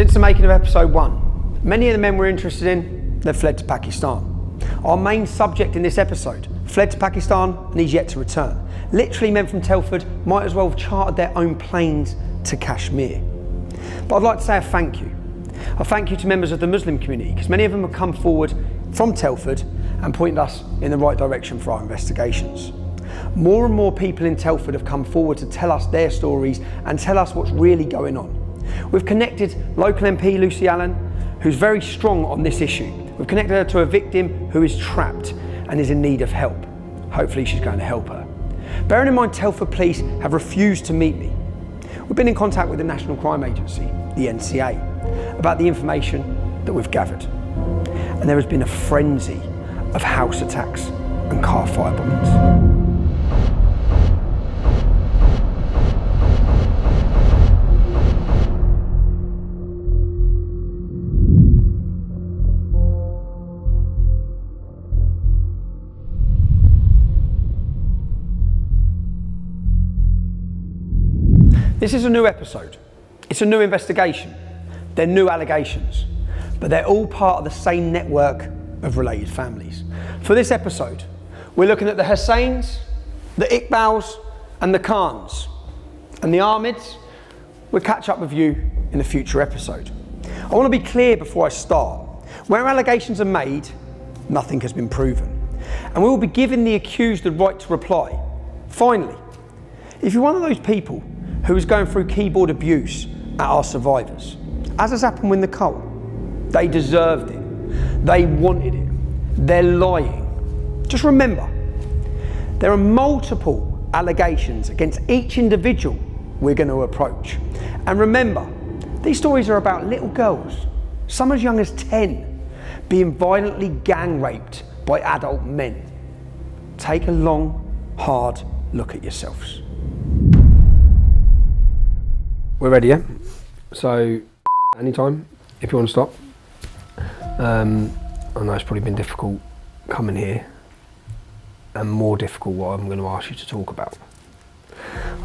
Since the making of episode 1, many of the men we're interested in, they've fled to Pakistan. Our main subject in this episode fled to Pakistan and he's yet to return. Literally, men from Telford might as well have chartered their own planes to Kashmir. But I'd like to say a thank you. A thank you to members of the Muslim community, because many of them have come forward from Telford and pointed us in the right direction for our investigations. More and more people in Telford have come forward to tell us their stories and tell us what's really going on. We've connected local MP Lucy Allen, who's very strong on this issue. We've connected her to a victim who is trapped and is in need of help. Hopefully she's going to help her. Bearing in mind Telford Police have refused to meet me, we've been in contact with the National Crime Agency, the NCA, about the information that we've gathered. And there has been a frenzy of house attacks and car fire bombings. This is a new episode. It's a new investigation. They're new allegations, but they're all part of the same network of related families. For this episode, we're looking at the Hussains, the Iqbals, and the Khans. And the Ahmeds, we'll catch up with you in a future episode. I want to be clear before I start. Where allegations are made, nothing has been proven. And we will be giving the accused the right to reply. Finally, if you're one of those people who is going through keyboard abuse at our survivors, as has happened with Nicole, they deserved it, they wanted it, they're lying. Just remember, there are multiple allegations against each individual we're going to approach. And remember, these stories are about little girls, some as young as 10, being violently gang raped by adult men. Take a long, hard look at yourselves. We're ready, yeah? So, anytime, if you want to stop. I know it's probably been difficult coming here, and more difficult what I'm going to ask you to talk about.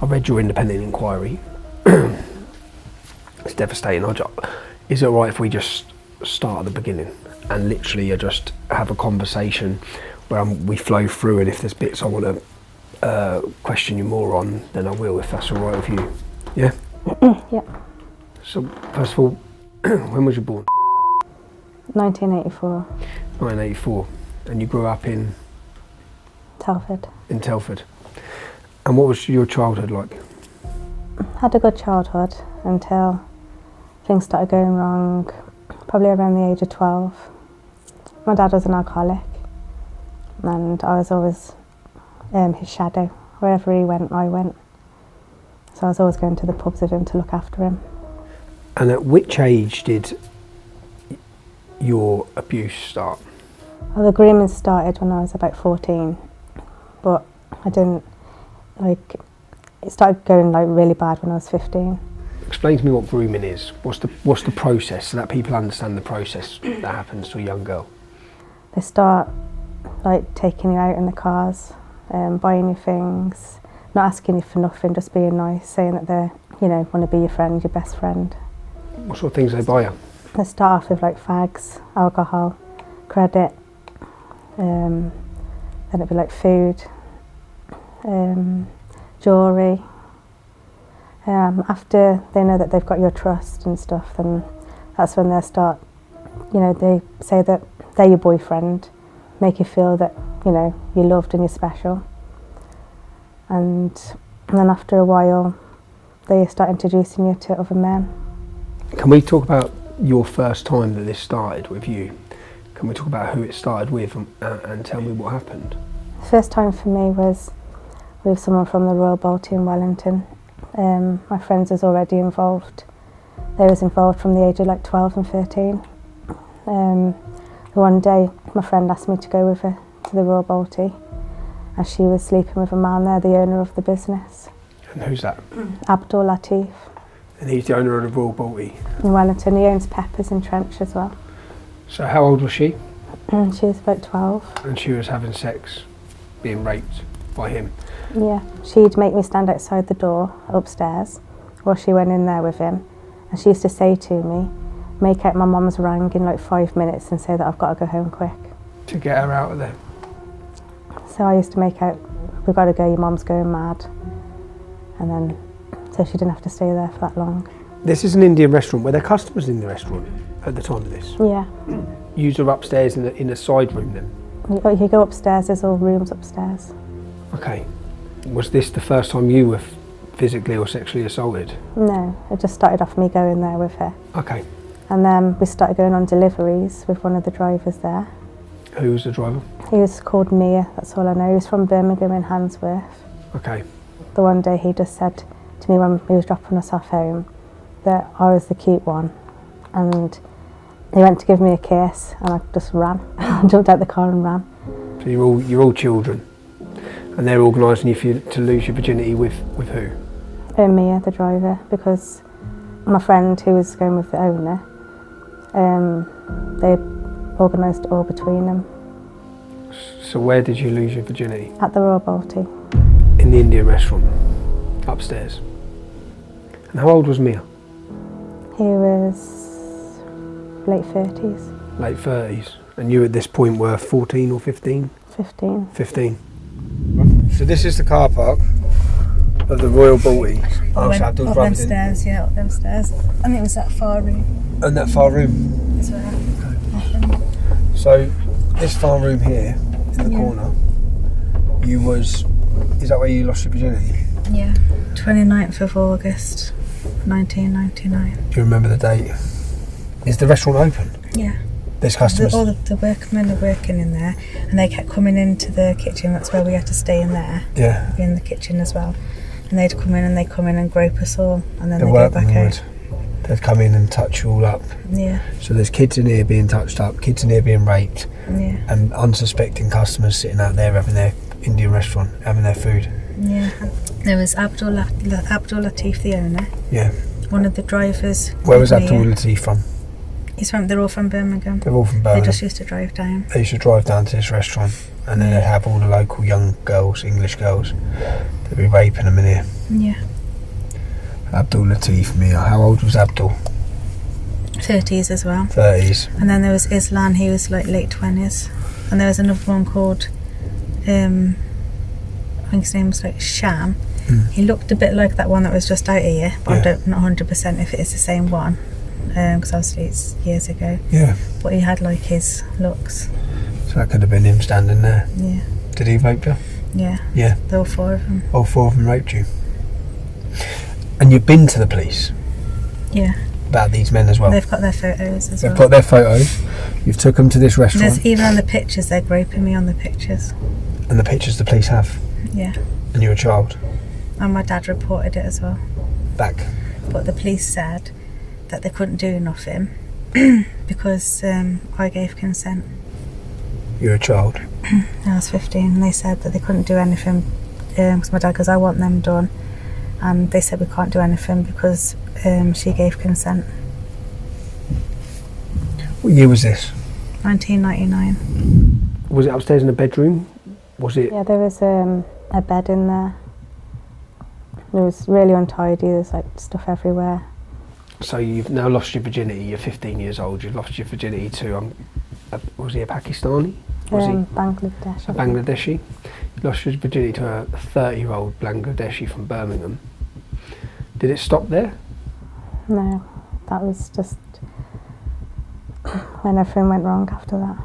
I read your independent inquiry. It's devastating. Is it all right if we just start at the beginning and literally just have a conversation where we flow through, and if there's bits I want to question you more on, then I will, if that's all right with you. Yeah? Yeah. So, first of all, when was you born? 1984. 1984. And you grew up in? Telford. In Telford. And what was your childhood like? Had a good childhood until things started going wrong, probably around the age of 12. My dad was an alcoholic, and I was always his shadow. Wherever he went, I went. So I was always going to the pubs with him to look after him. And at which age did your abuse start? Well, the grooming started when I was about 14, but I didn't, it started going really bad when I was 15. Explain to me what grooming is. What's the process, so that people understand the process that happens to a young girl? They start taking you out in the cars, buying you things, not asking you for nothing, just being nice, saying that they, want to be your friend, your best friend. What sort of things do they buy you? They start off with fags, alcohol, credit, then it'd be food, jewellery. After they know that they've got your trust and stuff, then that's when they start, they say that they're your boyfriend, make you feel that, you're loved and you're special. And then after a while, they start introducing you to other men. Can we talk about your first time that this started with you? Can we talk about who it started with and tell me what happened? The first time for me was with someone from the Royal Balti in Wellington. My friends was already involved. They was involved from the age of 12 and 13. One day, my friend asked me to go with her to the Royal Balti, as she was sleeping with a man there, the owner of the business. And who's that? Abdul Latif. And he's the owner of the Royal Balti? In Wellington. He owns Peppers in Trench as well. So how old was she? She was about 12. And she was having sex, being raped by him? Yeah. She'd make me stand outside the door upstairs while she went in there with him. And she used to say to me, make out my mum's rang in like 5 minutes and say that I've got to go home quick. To get her out of there. So I used to make out, we've got to go, your mum's going mad. And then, so she didn't have to stay there for that long. This is an Indian restaurant. Were there customers in the restaurant at the time of this? Yeah. You were upstairs in a side room then? You go upstairs, there's all rooms upstairs. Okay. Was this the first time you were physically or sexually assaulted? No, it just started off me going there with her. Okay. And then we started going on deliveries with one of the drivers there. Who was the driver? He was called Mia, that's all I know. He was from Birmingham in Handsworth. Okay. The one day he just said to me when he was dropping us off home that I was the cute one. And he went to give me a kiss and I just ran. I jumped out the car and ran. So you're all children, and they're organising you to lose your virginity with who? Mia, the driver, because my friend who was going with the owner, they organised it all between them. So where did you lose your virginity? At the Royal Balti. In the Indian restaurant, upstairs. And how old was Mia? He was late 30s. Late 30s. And you at this point were 14 or 15? 15. 15. So this is the car park of the Royal Balti. Up them stairs, yeah, up them stairs. And it was that far room. And that far room? As well. So this far room here in the corner, is that where you lost your virginity? Yeah. 29th of August, 1999. Do you remember the date? Is the restaurant open? Yeah. There's customers? All the workmen are working in there and they kept coming into the kitchen. That's where we had to stay in there. Yeah. In the kitchen as well. And they'd come in and they'd come in and grope us all and then The they'd go back workmen out. They'd come in and touch you all up. Yeah. So there's kids in here being touched up, kids in here being raped, Yeah. and unsuspecting customers sitting out there having their Indian restaurant, having their food. Yeah. There was Abdul Latif, the owner. Yeah. One of the drivers. Where was Abdul Latif from? They're all from Birmingham. They're all from Birmingham. They just used to drive down. They used to drive down to this restaurant, and then they'd have all the local young girls, English girls, they'd be raping them in here. Yeah. Abdul Latif, Mia. How old was Abdul? 30s as well. 30s. And then there was Islan, he was like late 20s. And there was another one called, I think his name was like Sham. He looked a bit like that one that was just out here, but I don't know 100% if it is the same one, because obviously it's years ago. Yeah. But he had like his looks. So that could have been him standing there. Yeah. Did he rape you? Yeah. Yeah. There were 4 of them. All 4 of them raped you? And you've been to the police? Yeah. About these men as well? They've got their photos as well. They've got their photos. You've took them to this restaurant. There's even on the pictures, they're groping me on the pictures. And the pictures the police have? Yeah. And you're a child? And my dad reported it as well. Back? But the police said that they couldn't do nothing because I gave consent. You're a child? I was 15 and they said that they couldn't do anything because my dad goes, I want them done. And they said we can't do anything because she gave consent. What year was this? 1999. Was it upstairs in a bedroom? Was it? Yeah, there was a bed in there. It was really untidy, there's like stuff everywhere. So you've now lost your virginity, you're 15 years old, you've lost your virginity to, was he a Pakistani? Was he? Bangladesh. A Bangladeshi? You lost your virginity to a 30-year-old Bangladeshi from Birmingham. Did it stop there? No, that was just when everything went wrong after that.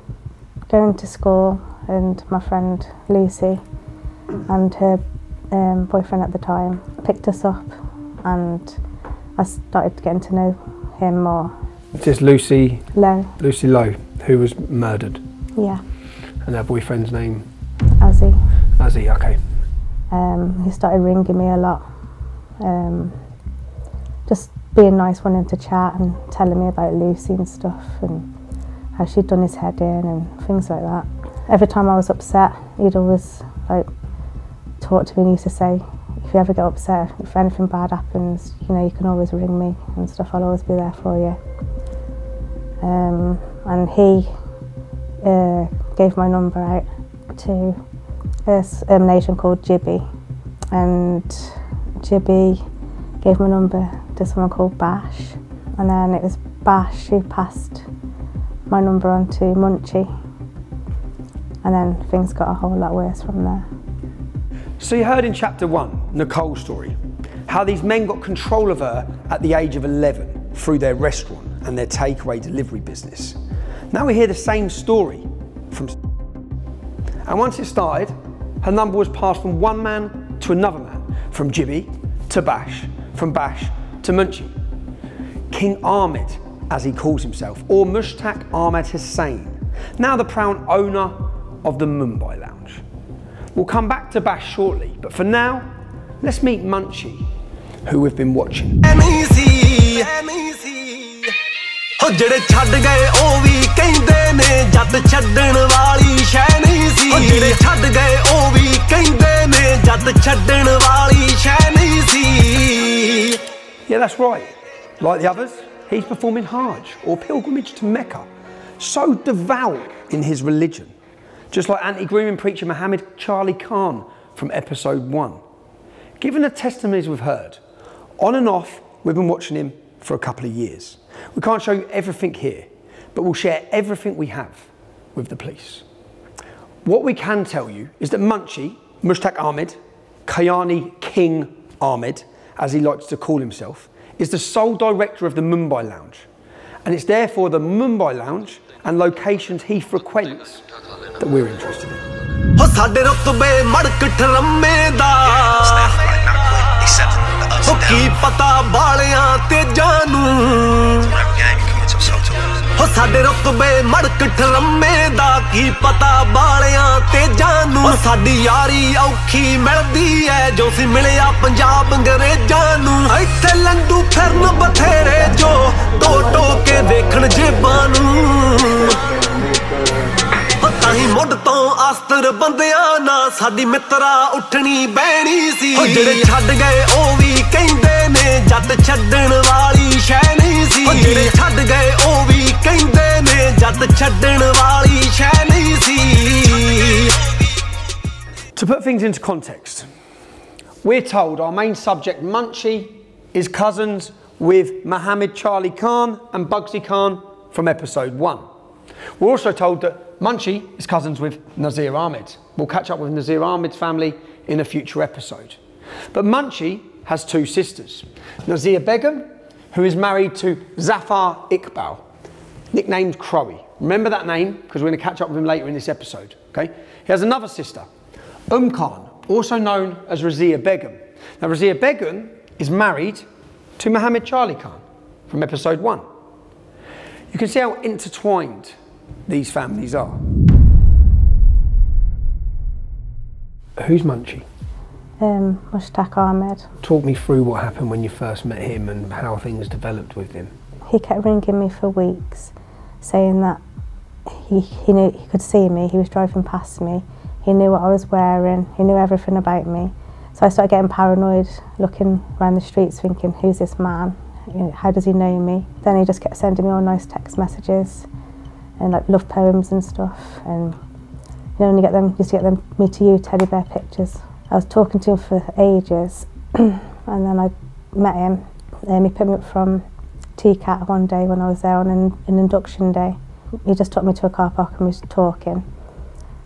Going to school and my friend Lucy and her boyfriend at the time picked us up and I started getting to know him more. This Lucy Lowe. Lucy Lowe, who was murdered. Yeah. And her boyfriend's name? Azzy. Azzy, okay. He started ringing me a lot. Just being nice, wanting to chat and telling me about Lucy and stuff and how she'd done his head in and things like that. Every time I was upset, he'd always like talk to me and he used to say, if you ever get upset, if anything bad happens, you know, you can always ring me and stuff, I'll always be there for you. And he gave my number out to an Asian called Jibby, and Jibby gave my number to someone called Bash, and then it was Bash, who passed my number on to Munchie, and then things got a whole lot worse from there. So you heard in chapter 1, Nicole's story, how these men got control of her at the age of 11 through their restaurant and their takeaway delivery business. Now we hear the same story from... And once it started, her number was passed from one man to another man, from Jibby to Bash, from Bash to Munchie. King Ahmed, as he calls himself, or Mushtaq Ahmed Hussain, now the proud owner of the Mumbai Lounge. We'll come back to Bash shortly, but for now, let's meet Munchie, who we've been watching. ਜਿਹੜੇ ਛੱਡ ਗਏ ਉਹ ਵੀ ਕਹਿੰਦੇ ਨੇ ਜੱਟ ਛੱਡਣ ਵਾਲੀ ਸ਼ੈ ਨਹੀਂ ਸੀ ਜਿਹੜੇ ਛੱਡ ਗਏ ਉਹ ਵੀ ਕਹਿੰਦੇ ਨੇ ਜੱਟ ਛੱਡਣ ਵਾਲੀ ਸ਼ੈ ਨਹੀਂ ਸੀ Yeah, that's right. Like the others, he's performing Hajj or pilgrimage to Mecca, so devout in his religion, just like anti-grooming preacher Muhammad Charlie Khan from episode 1. Given the testimonies we've heard, on and off, we've been watching him for a couple of years. We can't show you everything here, but we'll share everything we have with the police. What we can tell you is that Munchie, Mushtaq Ahmed, Kayani King Ahmed, as he likes to call himself, is the sole director of the Mumbai Lounge. And it's therefore the Mumbai Lounge and locations he frequents that we're interested in. ਸਾਡੇ ਰੁਤਬੇ ਮੜਕ ਠਰਮੇ ਦਾ ਕੀ ਪਤਾ ਬਾਲਿਆਂ ਤੇਜਾਂ ਨੂੰ ਸਾਡੇ ਰੁਤਬੇ ਮੜਕ ਠਰਮੇ ਦਾ ਕੀ ਪਤਾ ਬਾਲਿਆਂ ਤੇਜਾਂ ਨੂੰ ਸਾਡੀ ਯਾਰੀ ਔਖੀ ਮਿਲਦੀ ਐ ਜੋ ਸੀ ਮਿਲਿਆ ਪੰਜਾਬ ਅੰਗਰੇਜ਼ਾਂ ਨੂੰ ਇੱਥੇ ਲੰਡੂ ਫਿਰਨ ਬਥੇਰੇ ਜੋ ਟੋ ਟੋ ਕੇ ਦੇਖਣ ਜੇਬਾਂ ਨੂੰ ਤਾਹੀਂ ਮੁੱਢ ਤੋਂ ਆਸਤਰ ਬੰਦਿਆਂ ਨਾ ਸਾਡੀ ਮਿੱਤਰਾ ਉੱਠਣੀ ਬਹਿਣੀ ਸੀ ਜਿਹੜੇ ਛੱਡ ਗਏ ਉਹ ਵੀ ਕਹਿੰਦੇ ਨੇ ਜੱਟ ਛੱਡਣ ਵਾਲੀ ਸ਼ੈ ਨਹੀਂ ਸੀ ਜਿਹੜੇ ਛੱਡ ਗਏ ਉਹ ਵੀ ਕਹਿੰਦੇ ਨੇ ਜੱਟ ਛੱਡਣ ਵਾਲੀ ਸ਼ੈ ਨਹੀਂ ਸੀ To put things into context, we're told our main subject, Munchie, is cousins with Muhammad Charlie Khan and Bugsy Khan from episode 1. We're also told that Munchie is cousins with Nazir Ahmed. We'll catch up with Nazir Ahmed's family in a future episode. But Munchie has two sisters. Nazir Begum, who is married to Zafar Iqbal, nicknamed Crowy. Remember that name, because we're going to catch up with him later in this episode. Okay? He has another sister, Khan, also known as Razia Begum. Now Razia Begum is married to Muhammad Charlie Khan from episode 1. You can see how intertwined these families are. Who's Munchie? Mushtaq Ahmed. Talk me through what happened when you first met him and how things developed with him. He kept ringing me for weeks, saying that he knew he could see me. He was driving past me. He knew what I was wearing. He knew everything about me. So I started getting paranoid, looking around the streets, thinking, "Who's this man? You know, how does he know me?" Then he just kept sending me all nice text messages and like love poems and stuff. And you know, when you get them, used to get them me to you teddy bear pictures. I was talking to him for ages, and then I met him. He picked me up from TCAT one day when I was there on an induction day. He just took me to a car park and we was talking,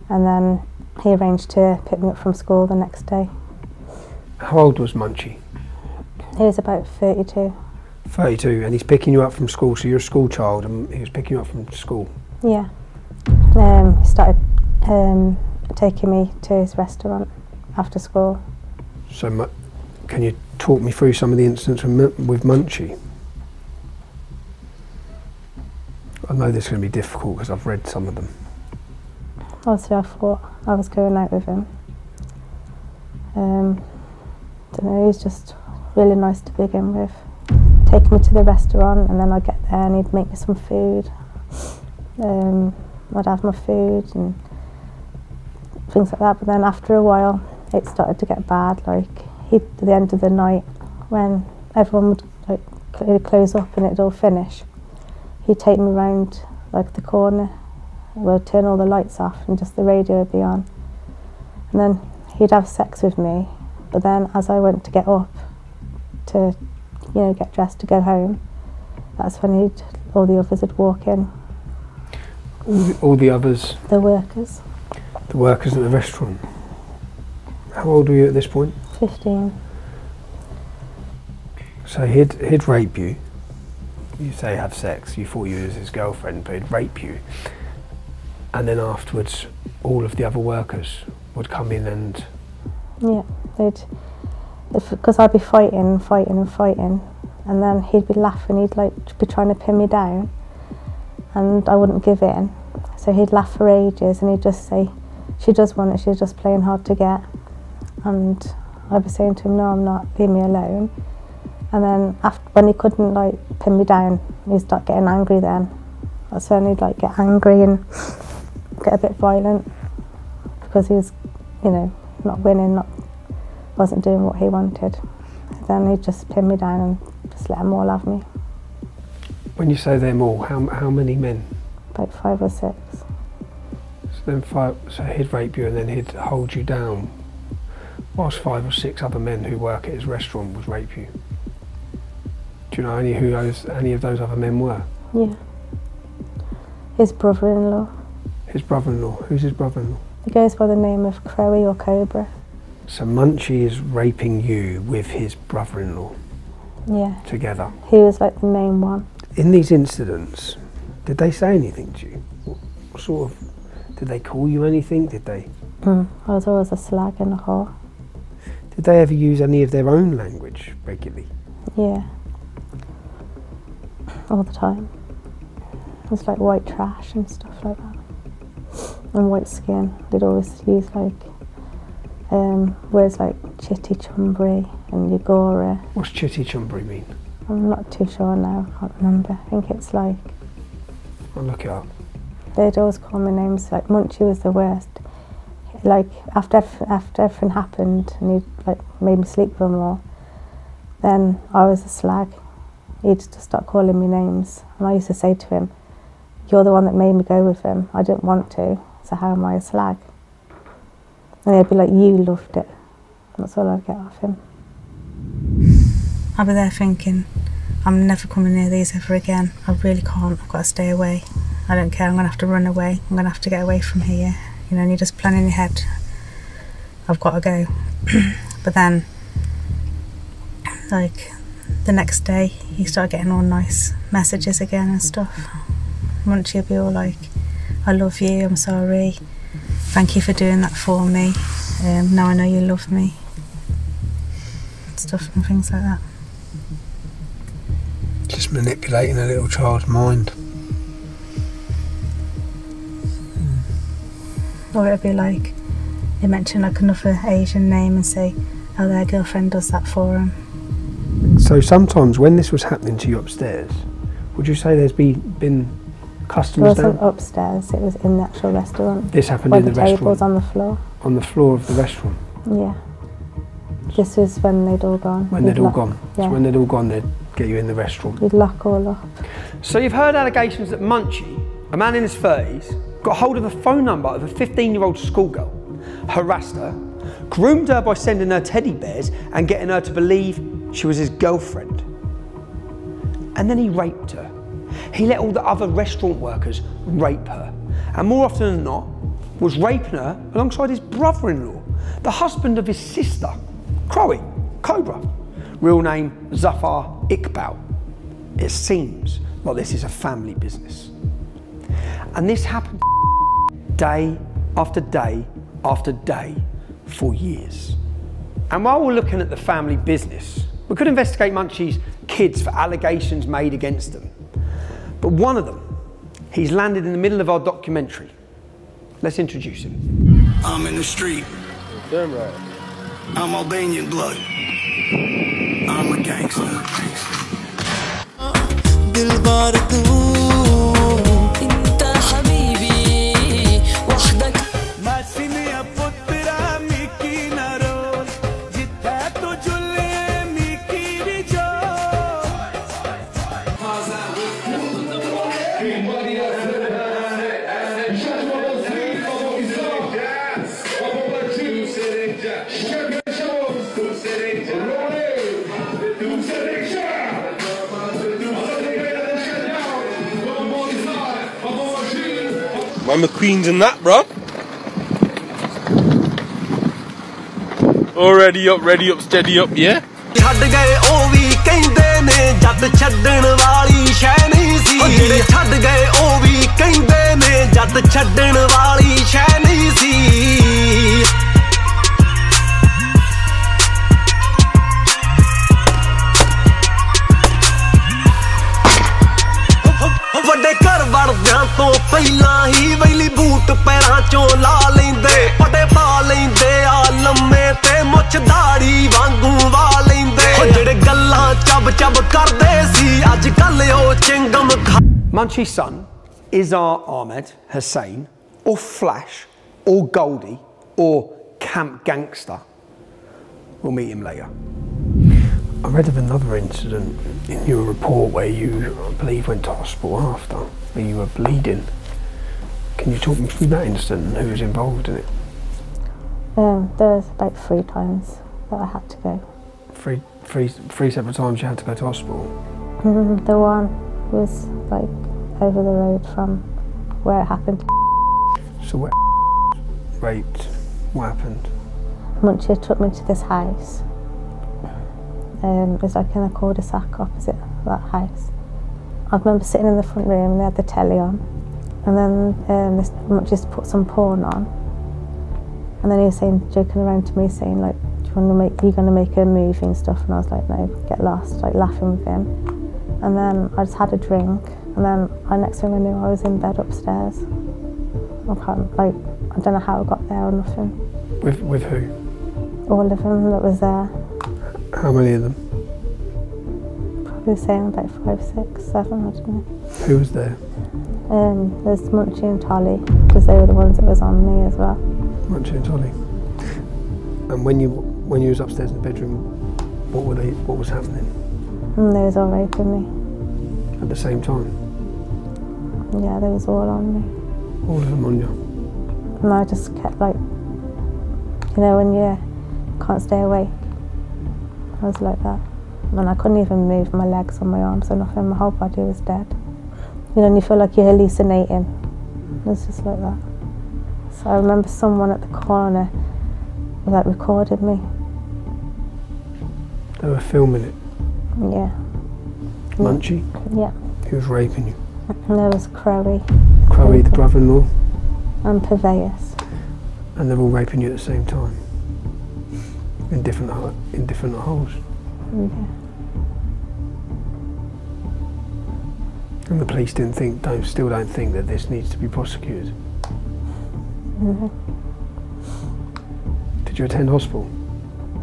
and then he arranged to pick me up from school the next day. How old was Munchie? He was about 32. 32, and he's picking you up from school, so you're a school child and he was picking you up from school? Yeah. He started taking me to his restaurant after school. So can you talk me through some of the incidents with Munchie? I know this is going to be difficult because I've read some of them. Obviously I thought I was going out with him. Don't know, he was just really nice to begin with. Take me to the restaurant and then I'd get there and he'd make me some food. I'd have my food and things like that, but then after a while it started to get bad. Like at the end of the night when everyone would like close up and it'd all finish, he'd take me round like the corner, we'd turn all the lights off and just the radio would be on, and then he'd have sex with me. But then as I went to get up to, you know, get dressed to go home, That's when all the others would walk in. All the others? The workers. The workers at the restaurant. How old were you at this point? 15. So he'd rape you. You say have sex. You thought you was his girlfriend, but he'd rape you. And then afterwards, all of the other workers would come in and... Yeah, because I'd be fighting, and then he'd be laughing. He'd like be trying to pin me down, and I wouldn't give in. So he'd laugh for ages, and he'd just say, "She does want it. She's just playing hard to get." And I'd be saying to him, "No, I'm not. Leave me alone." And then when he couldn't like pin me down, he'd start getting angry. Then that's when he'd like get angry and get a bit violent because he was, you know, not winning, wasn't doing what he wanted. Then he'd just pin me down and just let them all have me. When you say them all, how many men? About 5 or 6. So then so he'd rape you and then he'd hold you down whilst 5 or 6 other men who work at his restaurant would rape you. Do you know any of those other men were? Yeah. His brother-in-law. His brother-in-law? Who's his brother-in-law? He goes by the name of Crowy or Cobra. So Munchie is raping you with his brother-in-law? Yeah. Together? He was like the main one. In these incidents, did they say anything to you? What sort of, did they call you anything? Did they? I was always a slag and a whore. Did they ever use any of their own language regularly? Yeah. All the time. It was like white trash and stuff like that. And white skin. They'd always use like words like chitty chumbry and yagora. What's chitty chumbry mean? I'm not too sure now, I can't remember. I think it's like... I'll look it up. They'd always call me names, like Munchie was the worst. Like after everything happened and he'd like made me sleep with them all, then I was a slag. He'd just start calling me names and I used to say to him, "You're the one that made me go with him. I didn't want to, so how am I a slag?" And he'd be like, "You loved it." That's all I'd get off him. I'll be there thinking, I'm never coming near these ever again. I really can't. I've got to stay away. I don't care. I'm going to have to run away. I'm going to have to get away from here. You know, and you just plan in your head, I've got to go. But then, like, the next day, you start getting all nice messages again and stuff. Munchie will be all like, "I love you, I'm sorry. Thank you for doing that for me. Now I know you love me." Stuff and things like that. Just manipulating a little child's mind. Or it'd be like, they mention like another Asian name and say, "Oh, their girlfriend does that for them." So sometimes when this was happening to you upstairs, would you say there's been customers It wasn't down? upstairs, it was in the actual restaurant. This happened where in the the restaurant? tables on the floor. On the floor of the restaurant? Yeah. This was when they'd all gone. When they'd all gone? Yeah. So when they'd all gone, they'd get you in the restaurant? You'd lock all up. So you've heard allegations that Munchie, a man in his 30s, got hold of the phone number of a 15-year-old schoolgirl, harassed her, groomed her by sending her teddy bears and getting her to believe she was his girlfriend. And then he raped her. He let all the other restaurant workers rape her. And more often than not, was raping her alongside his brother-in-law, the husband of his sister, Crowy, Cobra. Real name, Zafar Iqbal. It seems like this is a family business. And this happened day after day after day for years. And while we're looking at the family business, we could investigate Munchie's kids for allegations made against them. But one of them, he's landed in the middle of our documentary. Let's introduce him. I'm in the street. Damn right. I'm Albanian blood. I'm a gangster. My McQueen's in that, bro. All ready up, steady up, yeah? ਛੱਡ ਗਏ ਉਹ ਵੀ ਕਹਿੰਦੇ ਨੇ ਜੱਟ ਛੱਡਣ ਵਾਲੀ ਸ਼ੈ ਨਹੀਂ ਸੀ ਜਿਹੜੇ ਛੱਡ ਗਏ ਉਹ ਵੀ ਕਹਿੰਦੇ ਨੇ ਜੱਟ ਛੱਡਣ ਵਾਲੀ ਸ਼ੈ ਨਹੀਂ ਸੀ ਵੱਡੇ ਘਰ ਵੜਦਿਆਂ ਤੋਂ ਪਹਿਲਾਂ ਹੀ ਵੈਲੀ ਬੂਟ ਪੈਰਾਂ ਚੋਂ ਲਾ ਲੈਂਦੇ ਪਟੇ ਪਾ ਲੈਂਦੇ ਆ ਲੰਮੇ ਤੇ ਮੁੱਛ ਦਾੜੀ ਵਾਂਗੂ ਵਾ ਲੈਂਦੇ ਜਿਹੜੇ ਗੱਲਾਂ ਚੱਬ ਕਰਦੇ ਸੀ ਅੱਜ ਕੱਲ ਉਹ chewing gum Munchie's son, Izar Ahmed Hussain, or Flash, or Goldie, or Camp Gangster. We'll meet him later. I read of another incident in your report where you, I believe, went to hospital after, where you were bleeding. Can you talk me through that incident and who was involved in it? There was about 3 times that I had to go. Three separate times you had to go to hospital? The one was like over the road from where it happened. So where raped, what happened? Munchie took me to this house. It was like in a cul-de-sac opposite that house. I remember sitting in the front room and they had the telly on, and then Munchie just put some porn on, and then he was joking around to me saying like, "Are you going to make a movie and stuff?" And I was like, "No, get lost," like laughing with him. And then I just had a drink, and then next thing I knew I was in bed upstairs. I don't know how I got there or nothing. With who? All of them that was there. How many of them? Probably saying about 5, 6, 7, I don't know. Who was there? There's Munchie and Tolly, because they were the ones that was on me as well. Munchie and Tolly. And when you was upstairs in the bedroom, what was happening? And they was all raping me. At the same time? Yeah, they was all on me. All of them on you? And I just kept like, you know, when you can't stay awake, I was like that. And I couldn't even move my legs or my arms or nothing, my whole body was dead. You know, and you feel like you're hallucinating. It was just like that. So I remember someone at the corner like recorded me. They were filming it? Yeah. Munchie? Yeah. He was raping you? And there was Crowe. Crowe, the brother-in-law? And Purveyor. And they're all raping you at the same time? In different holes? Yeah. And the police still don't think that this needs to be prosecuted? No. Did you attend hospital?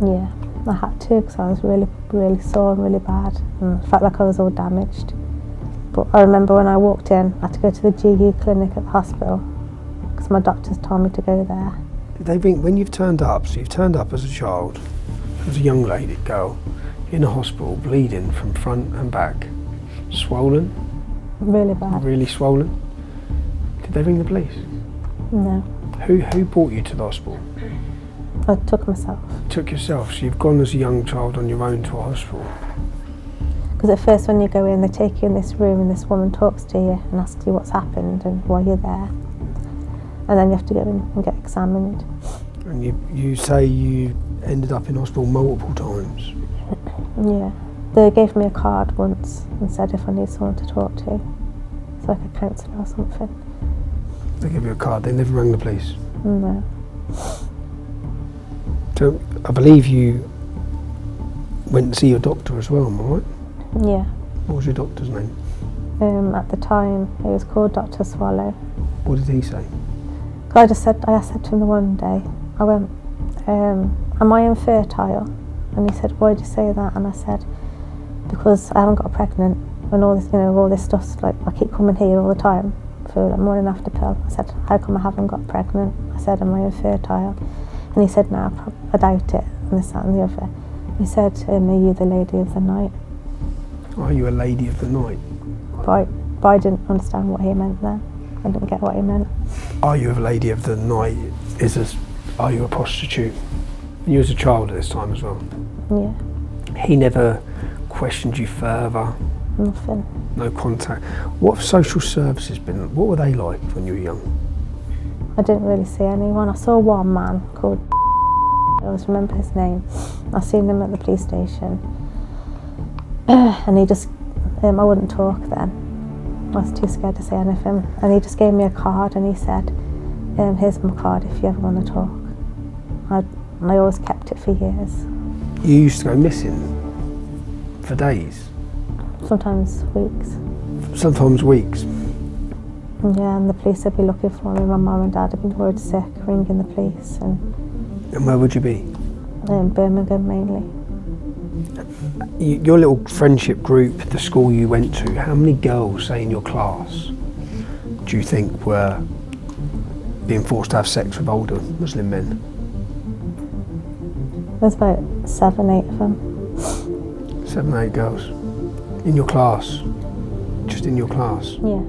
Yeah, I had to because I was really, really sore and really bad, and I felt like I was all damaged. But I remember when I walked in, I had to go to the GU clinic at the hospital because my doctors told me to go there. Did they think, when you've turned up, so you've turned up as a child, as a young lady, girl, in a hospital, bleeding from front and back, swollen? Really bad. Really swollen? Did they ring the police? No. Who brought you to the hospital? I took myself. Took yourself, so you've gone as a young child on your own to a hospital? Because at first when you go in, they take you in this room and this woman talks to you and asks you what's happened and why you're there. And then you have to go in and get examined. And you say you ended up in hospital multiple times? Yeah. They gave me a card once and said if I need someone to talk to, so like a counsellor or something. They gave you a card, they never rang the police? No. So I believe you went to see your doctor as well, am I right? Yeah. What was your doctor's name? At the time, it was called Dr. Swallow. What did he say? I said to him the one day, I went, am I infertile? And he said, why did you say that? And I said, because I haven't got pregnant and all this, you know, all this stuff's like, I keep coming here all the time for like morning after pill. I said, how come I haven't got pregnant? I said, am I infertile? And he said, no, I doubt it, and this, that and the other. He said, are you the lady of the night? Are you a lady of the night? But I didn't understand what he meant then. I didn't get what he meant. Are you a lady of the night? Are you a prostitute? And you was a child at this time as well? Yeah. He never questioned you further? Nothing. No contact? What have social services been, what were they like when you were young? I didn't really see anyone. I saw one man called I always remember his name. I seen him at the police station. And he just, I wouldn't talk then. I was too scared to say anything. And he just gave me a card and he said, here's my card if you ever want to talk. And I always kept it for years. You used to go missing for days? Sometimes weeks. Sometimes weeks? Yeah, and the police would be looking for me. My mum and dad had been worried sick, ringing the police. And where would you be? In Birmingham mainly. Your little friendship group, the school you went to, how many girls, say in your class, do you think were being forced to have sex with older Muslim men? There's about 7, 8 of them. 7, 8 girls? In your class? Just in your class? Yeah.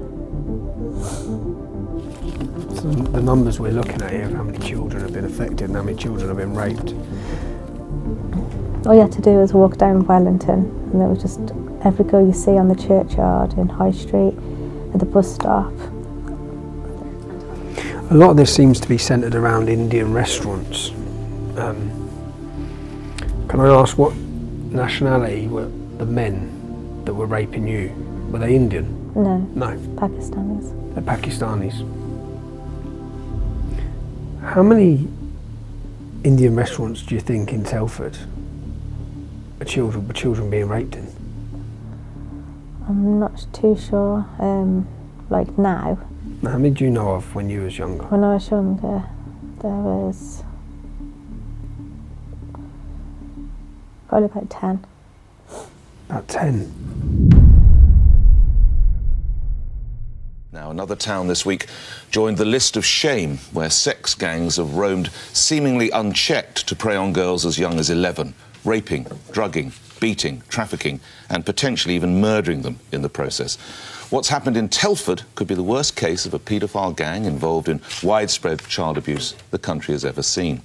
So the numbers we're looking at here of how many children have been affected and how many children have been raped. All you had to do was walk down Wellington and there was just every girl you see on the churchyard, in High Street, at the bus stop. A lot of this seems to be centred around Indian restaurants. Can I ask what nationality were the men that were raping you? Were they Indian? No. No. Pakistanis. They're Pakistanis. How many Indian restaurants do you think in Telford were children being raped in? I'm not too sure, like now. Now, how many do you know of when you was younger? When I was younger, there was probably about 10. About 10? Now, another town this week joined the list of shame where sex gangs have roamed seemingly unchecked to prey on girls as young as 11, raping, drugging, beating, trafficking and potentially even murdering them in the process. What's happened in Telford could be the worst case of a paedophile gang involved in widespread child abuse the country has ever seen.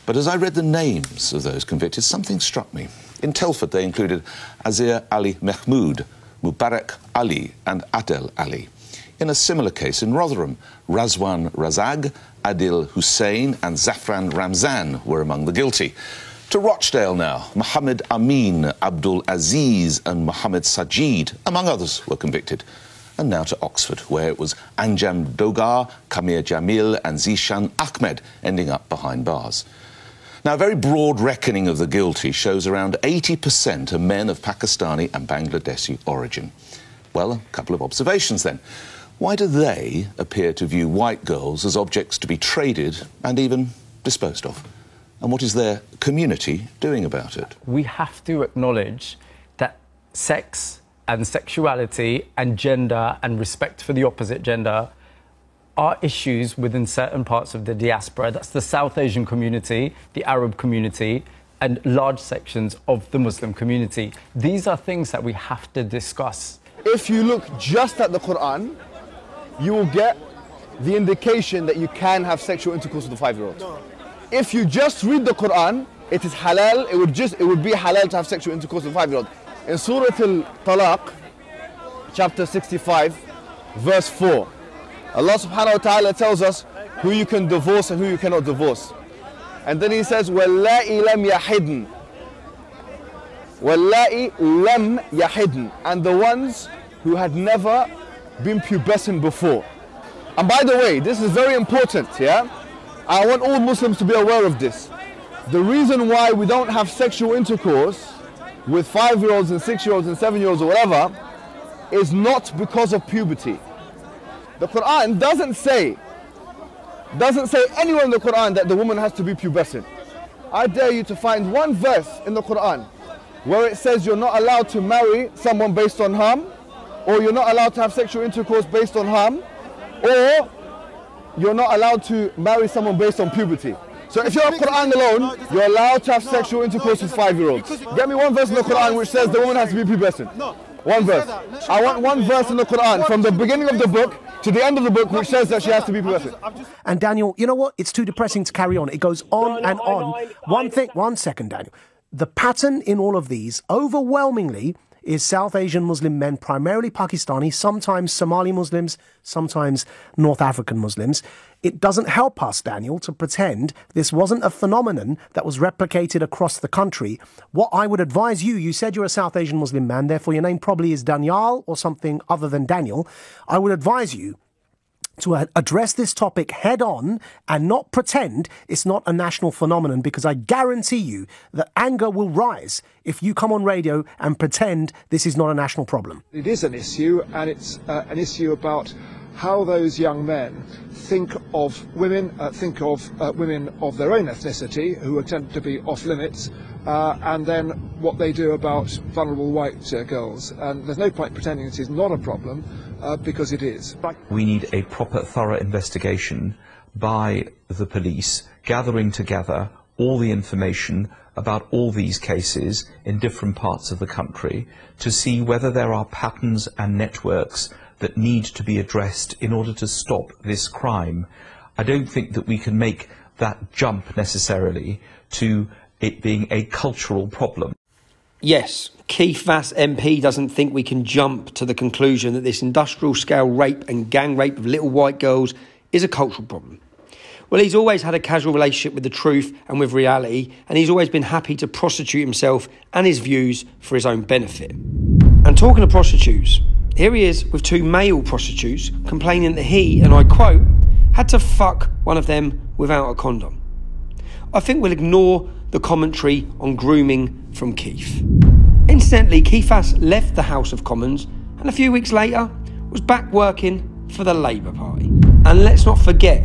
But as I read the names of those convicted, something struck me. In Telford, they included Azir Ali Mahmood, Mubarak Ali and Adel Ali. In a similar case in Rotherham, Razwan Razag, Adil Hussein and Zafran Ramzan were among the guilty. To Rochdale now, Mohammed Amin, Abdul Aziz and Mohammed Sajid, among others, were convicted. And now to Oxford, where it was Anjam Dogar, Kamir Jamil and Zishan Ahmed ending up behind bars. Now, a very broad reckoning of the guilty shows around 80% are men of Pakistani and Bangladeshi origin. Well, a couple of observations then. Why do they appear to view white girls as objects to be traded and even disposed of? And what is their community doing about it? We have to acknowledge that sex and sexuality and gender and respect for the opposite gender are issues within certain parts of the diaspora. That's the South Asian community, the Arab community, and large sections of the Muslim community. These are things that we have to discuss. If you look just at the Quran, you will get the indication that you can have sexual intercourse with a 5-year-old. If you just read the Quran, it is halal, it would be halal to have sexual intercourse with a 5-year-old. In Surah Al-Talaq, chapter 65, verse 4, Allah subhanahu wa ta'ala tells us who you can divorce and who you cannot divorce. And then he says, وَاللَّائِ لَمْ يَحِدْنَ وَاللَّائِ لَمْ يَحِدْنَ, and the ones who had never been pubescent before. And by the way, this is very important, yeah? I want all Muslims to be aware of this. The reason why we don't have sexual intercourse with 5-year-olds and 6-year-olds and 7-year-olds or whatever is not because of puberty. The Quran doesn't say anywhere in the Quran that the woman has to be pubescent. I dare you to find one verse in the Quran where it says you're not allowed to marry someone based on harm, or you're not allowed to have sexual intercourse based on harm, or you're not allowed to marry someone based on puberty. So if you're Quran alone, you're allowed to have sexual intercourse with 5-year-olds. Get me one verse in the Quran which says the woman has to be pubescent. One verse. I want one verse in the Quran from the beginning of the book to the end of the book which says that she has to be pubescent. And Daniel, you know what? It's too depressing to carry on. It goes on and on. One second, Daniel. The pattern in all of these, overwhelmingly, is South Asian Muslim men, primarily Pakistani, sometimes Somali Muslims, sometimes North African Muslims. It doesn't help us, Daniel, to pretend this wasn't a phenomenon that was replicated across the country. What I would advise you said you're a South Asian Muslim man, therefore your name probably is Daniel or something other than Daniel. I would advise you to address this topic head on and not pretend it's not a national phenomenon, because I guarantee you that anger will rise if you come on radio and pretend this is not a national problem. It is an issue, and it's an issue about how those young men think of women of their own ethnicity who tend to be off limits, and then what they do about vulnerable white girls. And there's no point pretending it is not a problem, because it is. We need a proper, thorough investigation by the police, gathering together all the information about all these cases in different parts of the country to see whether there are patterns and networks that need to be addressed in order to stop this crime. I don't think that we can make that jump necessarily to it being a cultural problem. Yes, Keith Vass MP doesn't think we can jump to the conclusion that this industrial scale rape and gang rape of little white girls is a cultural problem. Well, he's always had a casual relationship with the truth and with reality, and he's always been happy to prostitute himself and his views for his own benefit. And talking of prostitutes, here he is with two male prostitutes complaining that he, and I quote, had to fuck one of them without a condom. I think we'll ignore the commentary on grooming from Keith. Incidentally, Keith Vass left the House of Commons and a few weeks later was back working for the Labour Party. And let's not forget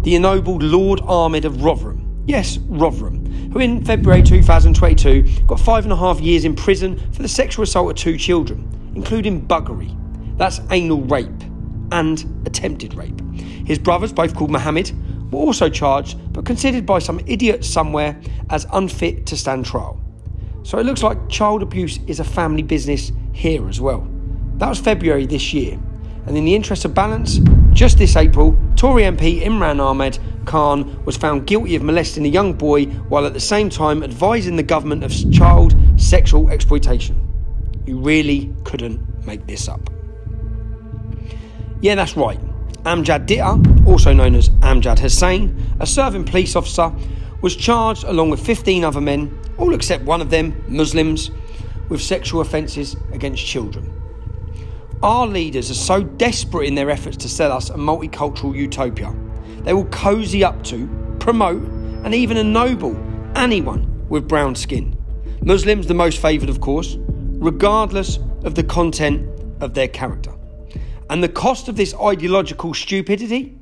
the ennobled Lord Ahmed of Rotherham. Yes, Rotherham, who in February 2022 got 5.5 years in prison for the sexual assault of 2 children, including buggery. That's anal rape and attempted rape. His brothers, both called Mohammed, were also charged but considered by some idiot somewhere as unfit to stand trial. So it looks like child abuse is a family business here as well. That was February this year. And in the interest of balance, just this April, Tory MP Imran Ahmed Khan was found guilty of molesting a young boy while at the same time advising the government of child sexual exploitation. You really couldn't make this up. Yeah, that's right. Amjad Ditta, also known as Amjad Hussain, a serving police officer, was charged along with 15 other men, all except one of them, Muslims, with sexual offences against children. Our leaders are so desperate in their efforts to sell us a multicultural utopia. They will cozy up to, promote, and even ennoble anyone with brown skin. Muslims the most favoured, of course, regardless of the content of their character. And the cost of this ideological stupidity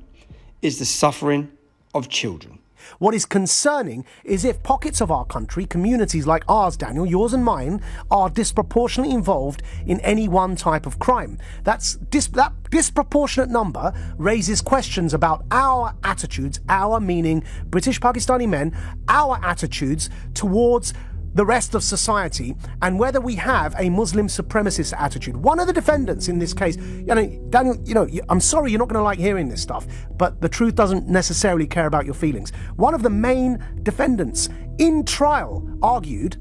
is the suffering of children. What is concerning is if pockets of our country, communities like ours, Daniel, yours and mine, are disproportionately involved in any one type of crime. That disproportionate number raises questions about our attitudes, our meaning British Pakistani men, our attitudes towards the rest of society, and whether we have a Muslim supremacist attitude. One of the defendants in this case, Daniel, I'm sorry you're not going to like hearing this stuff, but the truth doesn't necessarily care about your feelings. One of the main defendants in trial argued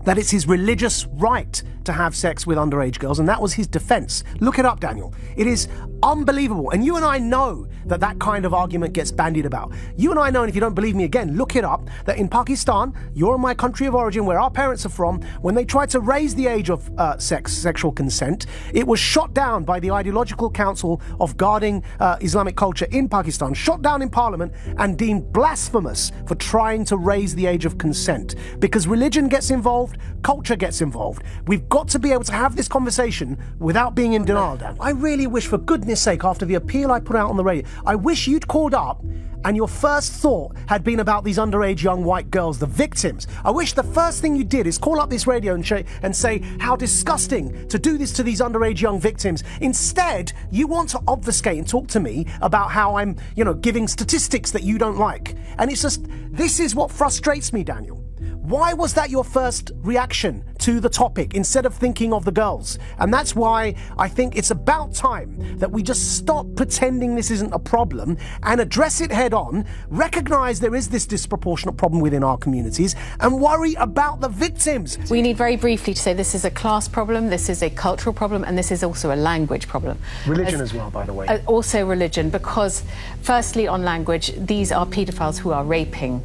that it's his religious right to have sex with underage girls, and that was his defense. Look it up, Daniel. It is unbelievable. And you and I know that that kind of argument gets bandied about. You and I know, and if you don't believe me, again, look it up, that in Pakistan, you're in my country of origin, where our parents are from, when they tried to raise the age of sexual consent, it was shot down by the Ideological Council of Guarding Islamic Culture in Pakistan, shot down in Parliament and deemed blasphemous for trying to raise the age of consent. Because religion gets involved, culture gets involved. We've got to be able to have this conversation without being in denial, Dan. I really wish, for goodness sake, after the appeal I put out on the radio, I wish you'd called up and your first thought had been about these underage young white girls, the victims. I wish the first thing you did is call up this radio and say how disgusting to do this to these underage young victims. Instead, you want to obfuscate and talk to me about how I'm, giving statistics that you don't like. And it's just, this is what frustrates me, Daniel. Why was that your first reaction to the topic instead of thinking of the girls? And that's why I think it's about time that we just stop pretending this isn't a problem and address it head on, recognise there is this disproportionate problem within our communities, and worry about the victims. We need very briefly to say this is a class problem, this is a cultural problem, and this is also a language problem. Religion as well, by the way. Also religion, because firstly on language, these are paedophiles who are raping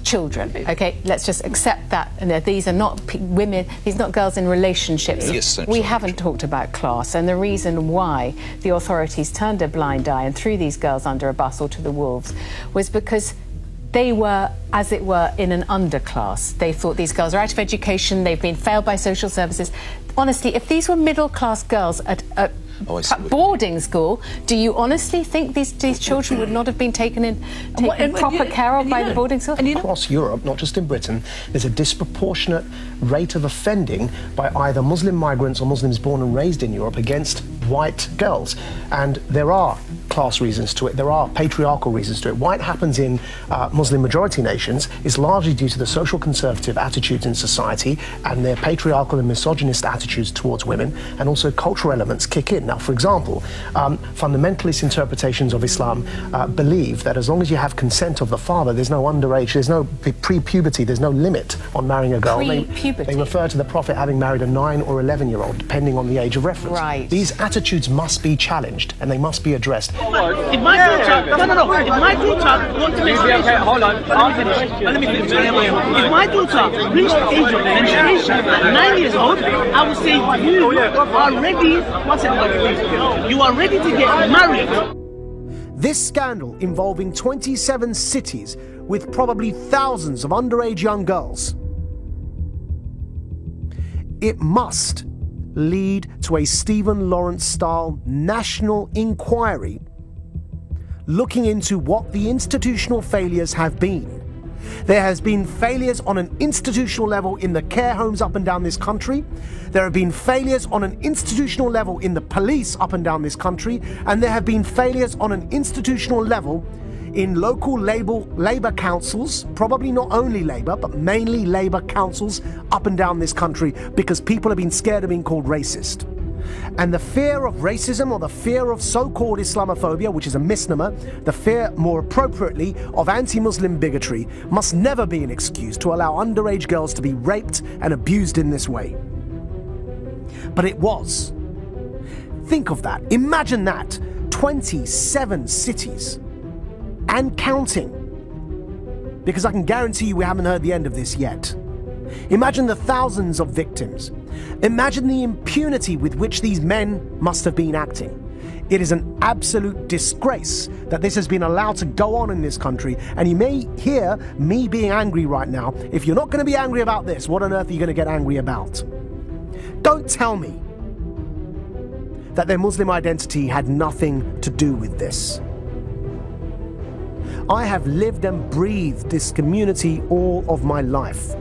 children. Okay, let's just accept that. And these are not women, these are not girls in relationships. Yes, we haven't talked about class, and the reason why the authorities turned a blind eye and threw these girls under a bus or to the wolves was because they were, as it were, in an underclass. They thought these girls are out of education, they've been failed by social services. Honestly, if these were middle-class girls at boarding school, do you honestly think these children would not have been taken proper care of by the boarding school? Across Europe, not just in Britain, there's a disproportionate rate of offending by either Muslim migrants or Muslims born and raised in Europe against white girls. And there are class reasons to it, there are patriarchal reasons to it. Why it happens in Muslim majority nations is largely due to the social conservative attitudes in society and their patriarchal and misogynist attitudes towards women, and also cultural elements kick in. Now, for example, fundamentalist interpretations of Islam believe that as long as you have consent of the father, there's no underage, there's no pre-puberty, there's no limit on marrying a girl. They refer to the Prophet having married a 9 or 11-year-old, depending on the age of reference. Right. These attitudes must be challenged and they must be addressed. If my daughter, if my daughter wants to be hold on, let me finish. If my daughter reached the age of menstruation at 9 years old, I would say you are ready. One second, you are ready to get married. This scandal involving 27 cities with probably thousands of underage young girls, it must lead to a Stephen Lawrence-style national inquiry looking into what the institutional failures have been. There has been failures on an institutional level in the care homes up and down this country. There have been failures on an institutional level in the police up and down this country. And there have been failures on an institutional level in local Labour councils, probably not only Labour, but mainly Labour councils up and down this country, because people have been scared of being called racist. And the fear of racism, or the fear of so-called Islamophobia, which is a misnomer, the fear, more appropriately, of anti-Muslim bigotry, must never be an excuse to allow underage girls to be raped and abused in this way. But it was. Think of that. Imagine that. 27 cities. And counting. Because I can guarantee you we haven't heard the end of this yet. Imagine the thousands of victims. Imagine the impunity with which these men must have been acting. It is an absolute disgrace that this has been allowed to go on in this country. And you may hear me being angry right now. If you're not going to be angry about this, what on earth are you going to get angry about? Don't tell me that their Muslim identity had nothing to do with this. I have lived and breathed this community all of my life.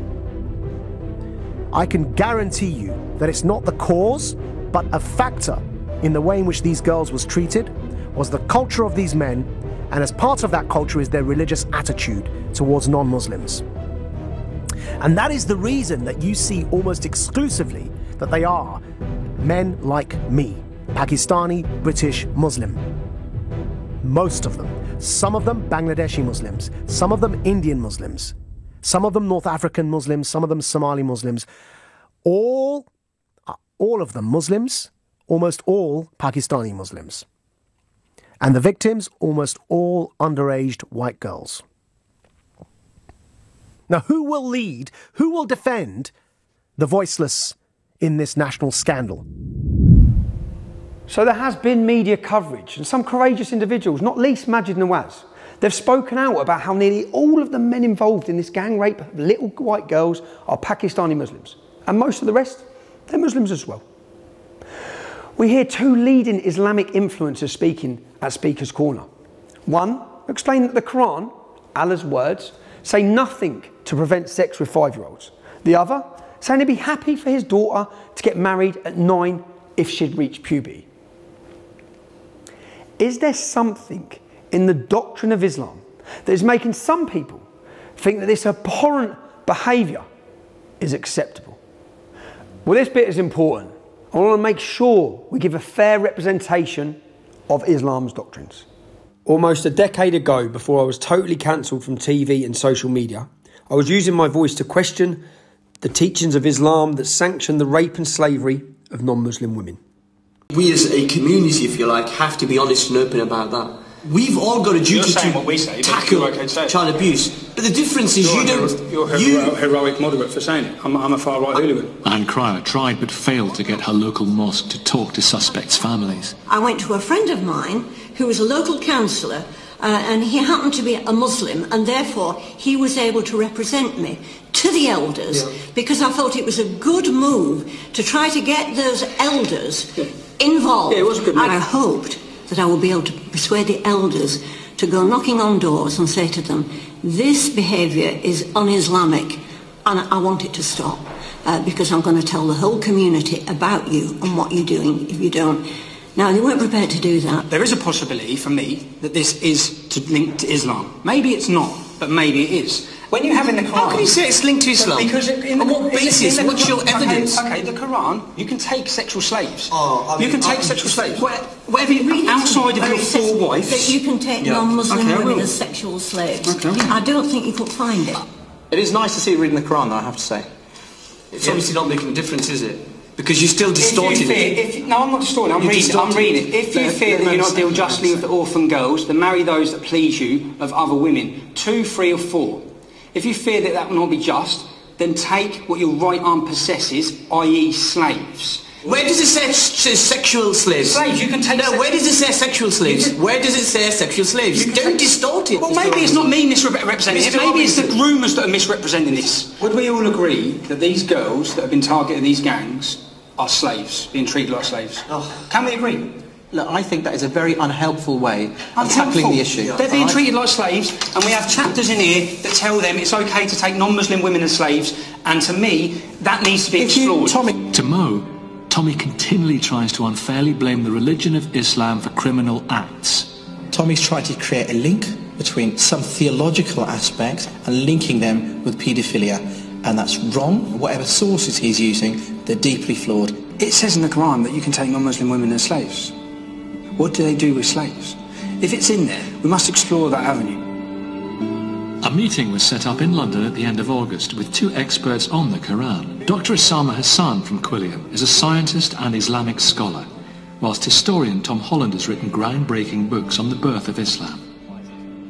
I can guarantee you that it's not the cause, but a factor in the way in which these girls was treated was the culture of these men, and as part of that culture is their religious attitude towards non-Muslims. And that is the reason that you see almost exclusively that they are men like me, Pakistani, British, Muslim. Most of them. Some of them Bangladeshi Muslims, some of them Indian Muslims, some of them North African Muslims, some of them Somali Muslims. All of them Muslims, almost all Pakistani Muslims. And the victims, almost all underage white girls. Now, who will lead, who will defend the voiceless in this national scandal? So there has been media coverage, and some courageous individuals, not least Maajid Nawaz, they've spoken out about how nearly all of the men involved in this gang rape of little white girls are Pakistani Muslims. And most of the rest, they're Muslims as well. We hear two leading Islamic influencers speaking at Speaker's Corner. One explained that the Quran, Allah's words, say nothing to prevent sex with 5-year-olds. The other saying he'd be happy for his daughter to get married at 9 if she'd reached puberty. Is there something in the doctrine of Islam that is making some people think that this abhorrent behaviour is acceptable. Well, this bit is important. I want to make sure we give a fair representation of Islam's doctrines. Almost a decade ago, before I was totally cancelled from TV and social media, I was using my voice to question the teachings of Islam that sanction the rape and slavery of non-Muslim women. We as a community, if you like, have to be honest and open about that. We've all got a duty to tackle child abuse. But the difference is You're a heroic moderate for saying it. I'm a far-right hooligan. Anne Cryer tried but failed to get her local mosque to talk to suspects' families. I went to a friend of mine who was a local councillor, and he happened to be a Muslim, and therefore he was able to represent me to the elders, because I thought it was a good move to try to get those elders involved. Yeah, it was a good move. And I hoped that I would be able to persuade the elders to go knocking on doors and say to them, this behaviour is un-Islamic and I want it to stop, because I'm going to tell the whole community about you and what you're doing if you don't. Now, they weren't prepared to do that. There is a possibility for me that this is linked to Islam. Maybe it's not, but maybe it is. When you have in the Quran... How can you say it's linked to Islam? Because on what basis? What's your evidence? Okay, the Quran, you can take sexual slaves. You can take sexual slaves. Whatever you, outside of your four wives... That you can take non-Muslim women as sexual slaves. I don't think you could find it. It is nice to see you reading the Quran, though, I have to say. It's obviously not making a difference, is it? Because you're still distorting it. No, I'm not distorting. I'm reading it. If you fear that you not deal justly with the orphan girls, then marry those that please you of other women, 2, 3 or 4. If you fear that that will not be just, then take what your right arm possesses, i.e. slaves. Where does it say sexual slaves? Slaves, you can take... No, where does it say sexual slaves? Where does it say sexual slaves? Don't distort it. Well, maybe it's not me misrepresenting it. Maybe it's the groomers that are misrepresenting this. Would we all agree that these girls that have been targeted in these gangs are slaves, being treated like slaves? Can we agree? Look, I think that is a very unhelpful way of tackling the issue. They're being treated like slaves, and we have chapters in here that tell them it's okay to take non-Muslim women as slaves, and to me, that needs to be explored. To Mo, Tommy continually tries to unfairly blame the religion of Islam for criminal acts. Tommy's tried to create a link between some theological aspects and linking them with paedophilia, and that's wrong. Whatever sources he's using, they're deeply flawed. It says in the Quran that you can take non-Muslim women as slaves. What do they do with slaves? If it's in there, we must explore that avenue. A meeting was set up in London at the end of August with 2 experts on the Quran. Dr. Osama Hassan from Quilliam is a scientist and Islamic scholar, whilst historian Tom Holland has written groundbreaking books on the birth of Islam.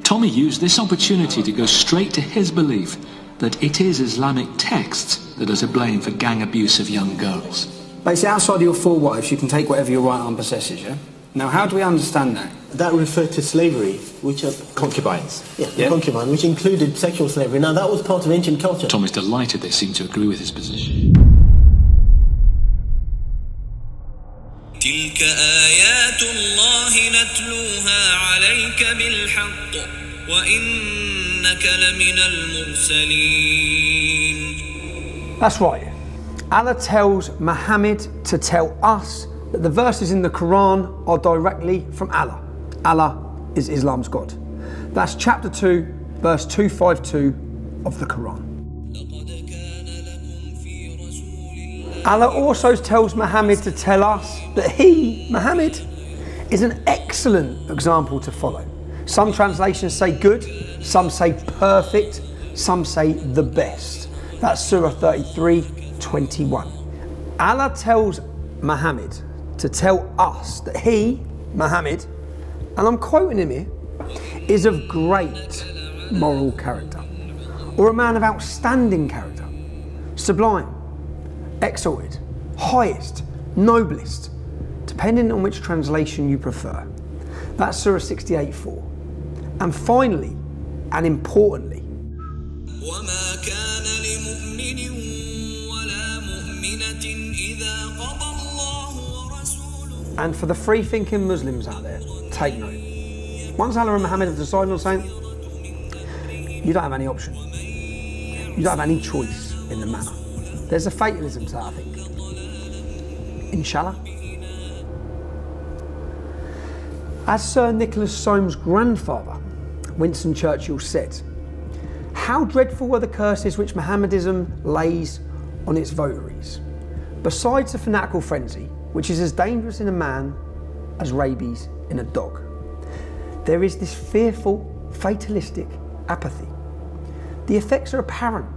Tommy used this opportunity to go straight to his belief that it is Islamic texts that are to blame for gang abuse of young girls. Basically, outside of your 4 wives, you can take whatever your right arm possesses, yeah? Now, how do we understand that? That referred to slavery, which are concubines. Yeah, concubine, which included sexual slavery. Now, that was part of ancient culture. Tom is delighted they seem to agree with his position. تلك آيات الله نتلوها عليك بالحق وإنك لمن المرسلين. That's right. Allah tells Muhammad to tell us that the verses in the Quran are directly from Allah. Allah is Islam's God. That's chapter 2, verse 252 of the Quran. Allah also tells Muhammad to tell us that he, Muhammad, is an excellent example to follow. Some translations say good, some say perfect, some say the best. That's Surah 33:21. Allah tells Muhammad to tell us that he, Muhammad, and I'm quoting him here, is of great moral character, or a man of outstanding character, sublime, exalted, highest, noblest, depending on which translation you prefer. That's Surah 68:4. And finally, and importantly, and for the free-thinking Muslims out there, take note. Once Allah and Muhammad have decided on something, you don't have any option. You don't have any choice in the matter. There's a fatalism to that, I think. Inshallah. As Sir Nicholas Soames' grandfather, Winston Churchill, said, "How dreadful are the curses which Mohammedanism lays on its votaries. Besides the fanatical frenzy, which is as dangerous in a man as rabies in a dog, there is this fearful, fatalistic apathy. The effects are apparent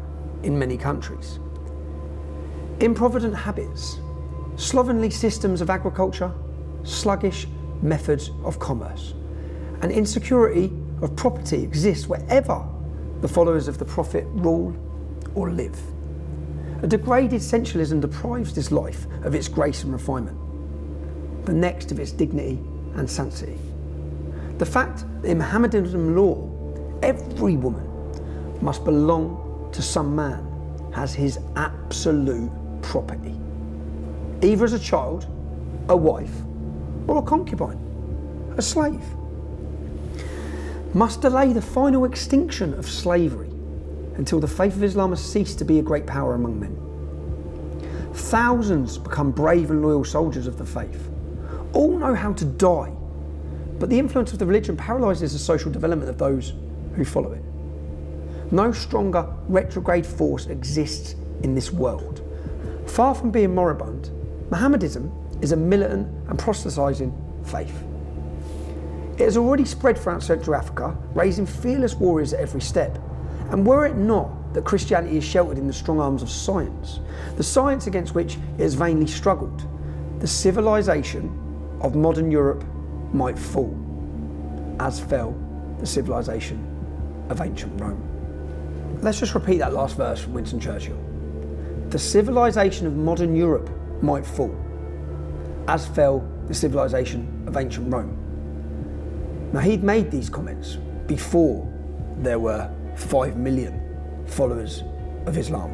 in many countries. Improvident habits, slovenly systems of agriculture, sluggish methods of commerce, and insecurity of property exists wherever the followers of the Prophet rule or live. A degraded sensualism deprives this life of its grace and refinement, the next of its dignity and sanctity. The fact that in Mohammedan law, every woman must belong to some man has his absolute property, either as a child, a wife, or a concubine, a slave, must delay the final extinction of slavery until the faith of Islam has ceased to be a great power among men. Thousands become brave and loyal soldiers of the faith. All know how to die, but the influence of the religion paralyses the social development of those who follow it. No stronger retrograde force exists in this world. Far from being moribund, Mohammedanism is a militant and proselytizing faith. It has already spread throughout Central Africa, raising fearless warriors at every step. And were it not that Christianity is sheltered in the strong arms of science, the science against which it has vainly struggled, the civilization of modern Europe might fall, as fell the civilization of ancient Rome. Let's just repeat that last verse from Winston Churchill. The civilization of modern Europe might fall, as fell the civilization of ancient Rome. Now, he'd made these comments before there were 5 million followers of Islam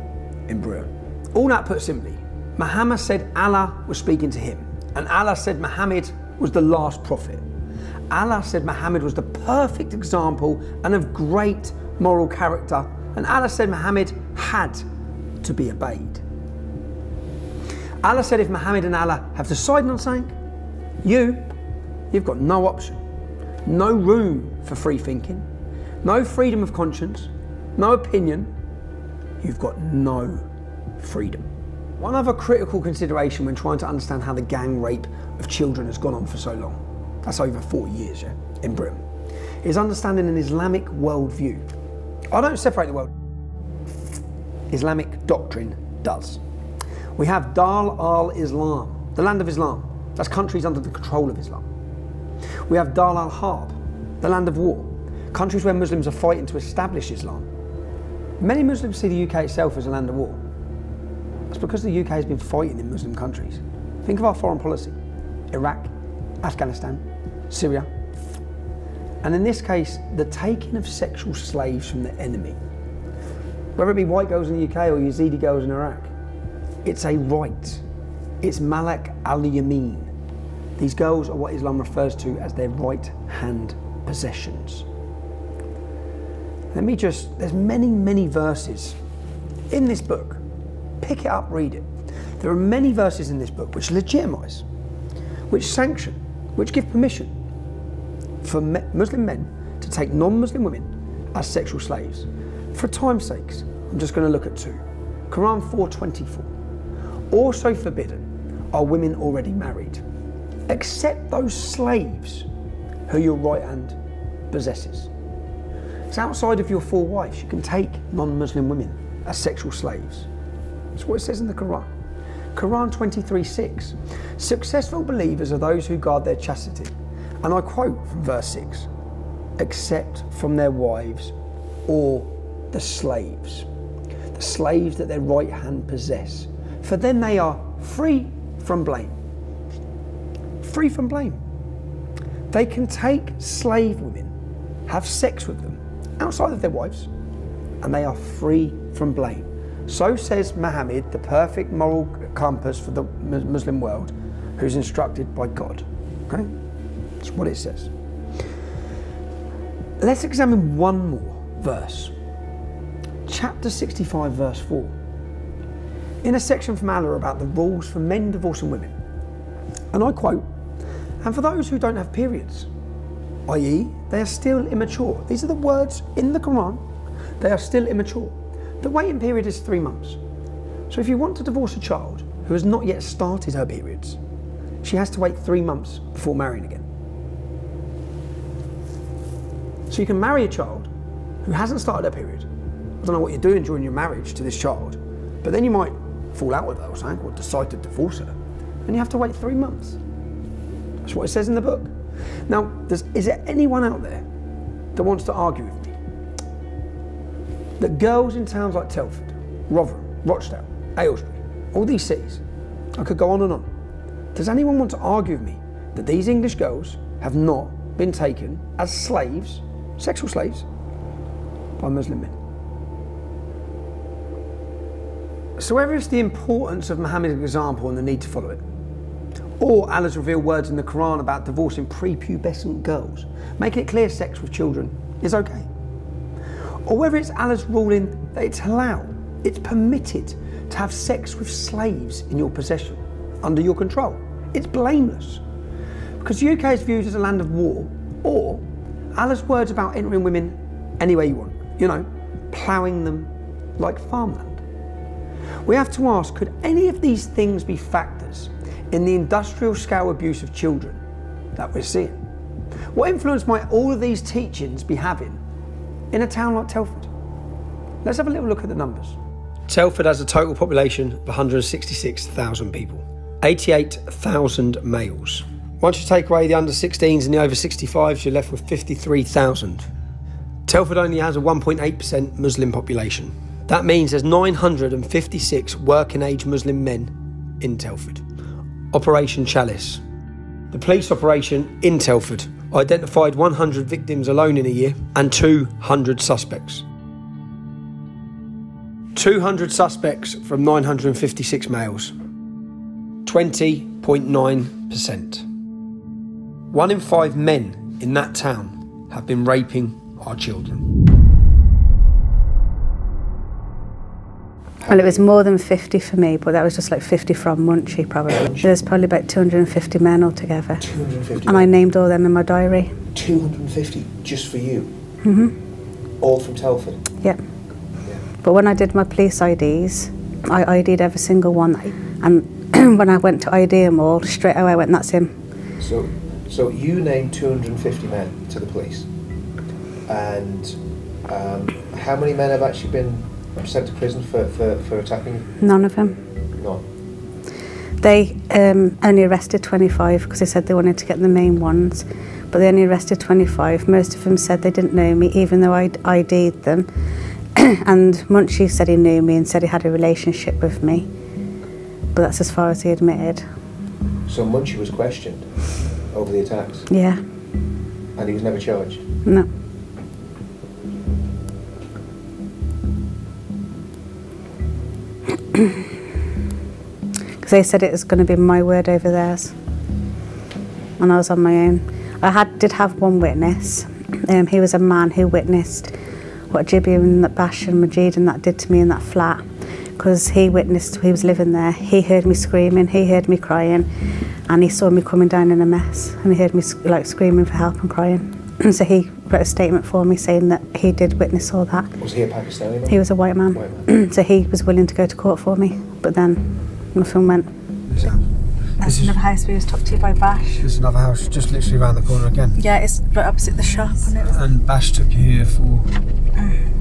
in Britain. All that put simply, Muhammad said Allah was speaking to him, and Allah said Muhammad was the last prophet. Allah said Muhammad was the perfect example and of great moral character, and Allah said Muhammad had to be obeyed. Allah said if Muhammad and Allah have decided on something, you've got no option, no room for free thinking, no freedom of conscience, no opinion. You've got no freedom. One other critical consideration when trying to understand how the gang rape of children has gone on for so long, that's over 40 years, yeah, in Britain, is understanding an Islamic worldview. I don't separate the world. Islamic doctrine does. We have Dar al-Islam, the land of Islam. That's countries under the control of Islam. We have Dar al-Harb, the land of war, countries where Muslims are fighting to establish Islam. Many Muslims see the UK itself as a land of war. That's because the UK has been fighting in Muslim countries. Think of our foreign policy: Iraq, Afghanistan, Syria. And in this case, the taking of sexual slaves from the enemy, whether it be white girls in the UK or Yazidi girls in Iraq, it's a right. It's Malak al-Yamin. These girls are what Islam refers to as their right-hand possessions. There's many, many verses in this book. Pick it up, read it. There are many verses in this book which legitimise, which sanction, which give permission for Muslim men to take non-Muslim women as sexual slaves. For time's sakes, I'm just going to look at two. Quran 4:24. Also forbidden are women already married, except those slaves who your right hand possesses. It's outside of your four wives. You can take non-Muslim women as sexual slaves. That's what it says in the Quran. Quran 23:6. Successful believers are those who guard their chastity. And I quote from verse 6, except from their wives or the slaves that their right hand possess. For then they are free from blame. Free from blame. They can take slave women, have sex with them outside of their wives, and they are free from blame. So says Muhammad, the perfect moral compass for the Muslim world, who's instructed by God. Okay? That's what it says. Let's examine one more verse. Chapter 65, verse 4. In a section from Allah about the rules for men divorcing women. And I quote, and for those who don't have periods, i.e. they are still immature. These are the words in the Quran. They are still immature. The waiting period is 3 months. So if you want to divorce a child who has not yet started her periods, she has to wait 3 months before marrying again. So you can marry a child who hasn't started her period. I don't know what you're doing during your marriage to this child, but then you might fall out with her or something, or decide to divorce her, and you have to wait 3 months. That's what it says in the book. Now, is there anyone out there that wants to argue with me that girls in towns like Telford, Rotherham, Rochdale, Aylesbury, all these cities, I could go on and on. Does anyone want to argue with me that these English girls have not been taken as slaves, sexual slaves, by Muslim men? So whether it's the importance of Muhammad's example and the need to follow it, or Allah's revealed words in the Quran about divorcing prepubescent girls, making it clear sex with children is okay, or whether it's Allah's ruling that it's halal, it's permitted to have sex with slaves in your possession, under your control, it's blameless. Because the UK is viewed as a land of war, or Allah's words about entering women any way you want, you know, ploughing them like farmland. We have to ask, could any of these things be factors in the industrial scale abuse of children that we're seeing? What influence might all of these teachings be having in a town like Telford? Let's have a little look at the numbers. Telford has a total population of 166,000 people, 88,000 males. Once you take away the under 16s and the over 65s, you're left with 53,000. Telford only has a 1.8% Muslim population. That means there's 956 working age Muslim men in Telford. Operation Chalice. The police operation in Telford identified 100 victims alone in a year and 200 suspects. 200 suspects from 956 males. 20.9%. 1 in 5 men in that town have been raping our children. Well, it was more than 50 for me, but that was just like 50 from Munchie, probably. There's probably about 250 men altogether. 250 and I named all them in my diary. 250 just for you? Mm-hmm. All from Telford? Yep. But when I did my police IDs, I ID'd every single one. And when I went to ID them all, straight away I went, that's him. So you named 250 men to the police. And how many men have actually been sent to prison for attacking you? None of them. None. They only arrested 25 because they said they wanted to get the main ones, but they only arrested 25. Most of them said they didn't know me, even though I'd ID'd them. And Munchie said he knew me and said he had a relationship with me, but that's as far as he admitted. So Munchie was questioned over the attacks? Yeah. And he was never charged? No. Because they said it was going to be my word over theirs, and I was on my own. I did have one witness. He was a man who witnessed what Jibby and Bash and Majid and that did to me in that flat, because he witnessed, he was living there, he heard me screaming, he heard me crying, and he saw me coming down in a mess, and he heard me like screaming for help and crying. And so he wrote a statement for me saying that he did witness all that. Was he a Pakistani man? He was a white man. So he was willing to go to court for me, but then nothing went. That's another house we was talked to by Bash. There's another house just literally around the corner again. Yeah, it's right opposite the shop. And Bash took you here for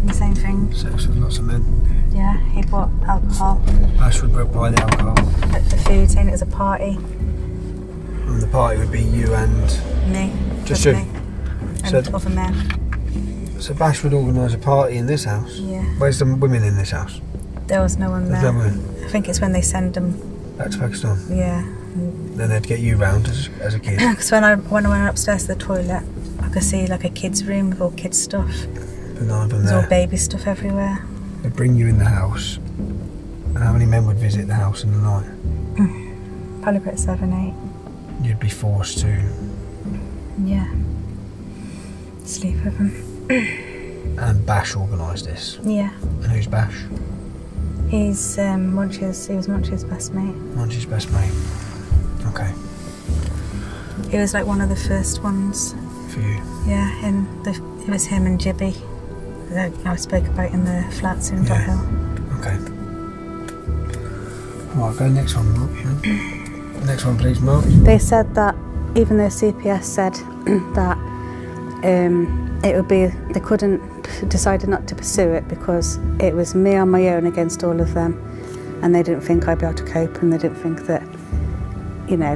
the same thing. Sex with lots of men. Yeah, he bought alcohol. Bash would buy the alcohol. But the food, saying it was a party. And the party would be you and me. Just you. Me. And other men. So Bash would organise a party in this house? Yeah. Where's the women in this house? There was no one there. No women? I think it's when they send them back to Pakistan? Yeah. Then they'd get you round as a kid? Because when I went upstairs to the toilet, I could see like a kid's room with all kids' stuff. But none of them There's there? all baby stuff everywhere. They'd bring you in the house. And how many men would visit the house in the night? Probably about 7, 8. You'd be forced to... Yeah. Sleep with them. And Bash organised this? Yeah. And who's Bash? He's he was Munchie's best mate. Munchie's best mate. Okay. He was like one of the first ones. For you? Yeah, it was him and Jibby that I spoke about in the flats in Dot Hill. Okay. Right, go next one, Mark. Yeah. Next one, please, Mark. They said that even though CPS said that it would be, they decided not to pursue it because it was me on my own against all of them, and they didn't think I'd be able to cope, and they didn't think that, you know,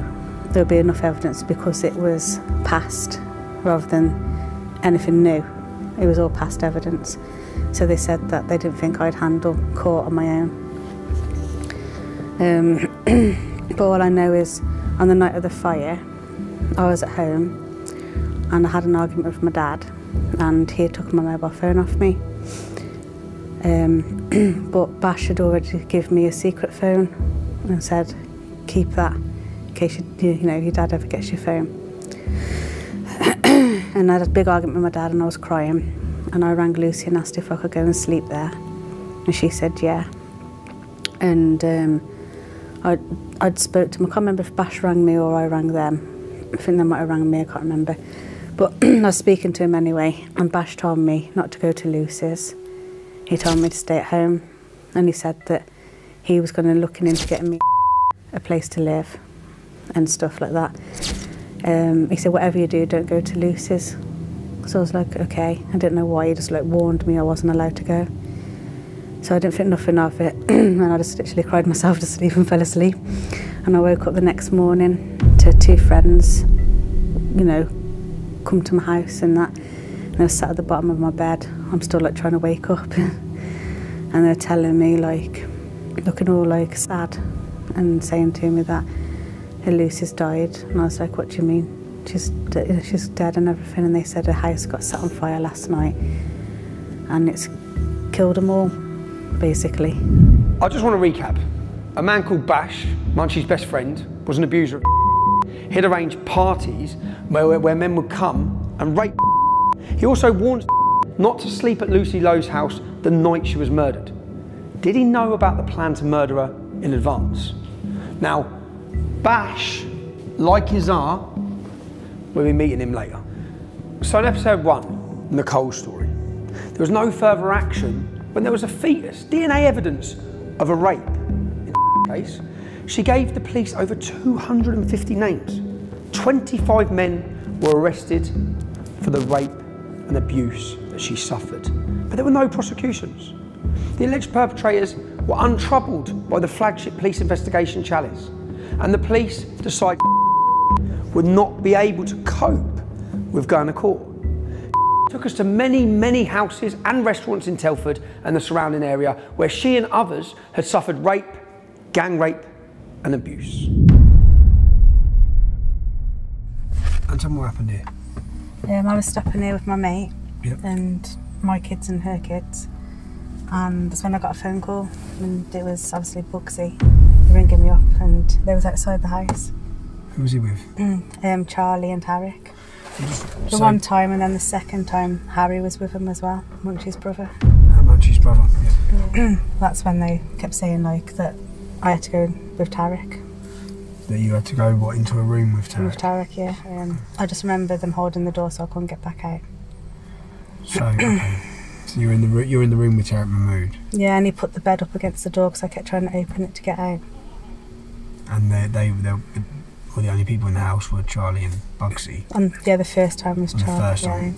there would be enough evidence because it was past rather than anything new. It was all past evidence. So they said that they didn't think I'd handle court on my own. But all I know is on the night of the fire, I was at home and I had an argument with my dad, and he took my mobile phone off me. But Bash had already given me a secret phone and said, keep that in case your dad ever gets your phone. And I had a big argument with my dad and I was crying, and I rang Lucy and asked if I could go and sleep there, and she said yeah. And I'd spoke to them. I can't remember if Bash rang me or I rang them. I think they might have rang me, I can't remember. But I was speaking to him anyway, and Bash told me not to go to Lucy's. He told me to stay at home, and he said that he was going to look into getting me a place to live and stuff like that. He said, whatever you do, don't go to Lucy's. So I was like, okay. I didn't know why. He just like warned me I wasn't allowed to go. So I didn't think nothing of it, and I just literally cried myself to sleep and fell asleep. And I woke up the next morning to two friends, you know, come to my house and that. And they were sat at the bottom of my bed. I'm still like trying to wake up. And they're telling me, like, looking all like sad and saying to me that Lucy's died. And I was like, what do you mean? She's dead and everything. And they said her house got set on fire last night and it's killed them all, basically. I just want to recap. A man called Bash, Munchie's best friend, was an abuser of He'd arranged parties where men would come and rape. He also warned not to sleep at Lucy Lowe's house the night she was murdered. Did he know about the plan to murder her in advance? Now, Bash, like his we'll be meeting him later. So in episode 1, Nicole's story, there was no further action when there was a fetus, DNA evidence of a rape. In the case, she gave the police over 250 names. 25 men were arrested for the rape and abuse that she suffered. But there were no prosecutions. The alleged perpetrators were untroubled by the flagship police investigation Chalice, and the police decided would not be able to cope with going to court. Took us to many, many houses and restaurants in Telford and the surrounding area where she and others had suffered rape, gang rape and abuse. And tell me what happened here. I was stopping here with my mate and my kids and her kids, and that's when I got a phone call, and it was obviously Bugsy ringing me up, and they was outside the house. Who was he with? Charlie and Tarek. The one time, and then the second time Harry was with him as well, Munchie's brother. Munchie's brother, yeah. That's when they kept saying like that I had to go with Tarek. That you had to go, what, into a room with Tarek? With Tarek, yeah. I just remember them holding the door so I couldn't get back out. So, okay. So you're in the room with Tarek Mahmood? Yeah, and he put the bed up against the door because I kept trying to open it to get out. And they were the only people in the house were Charlie and Bugsy? Yeah, the first time was Charlie. The first time.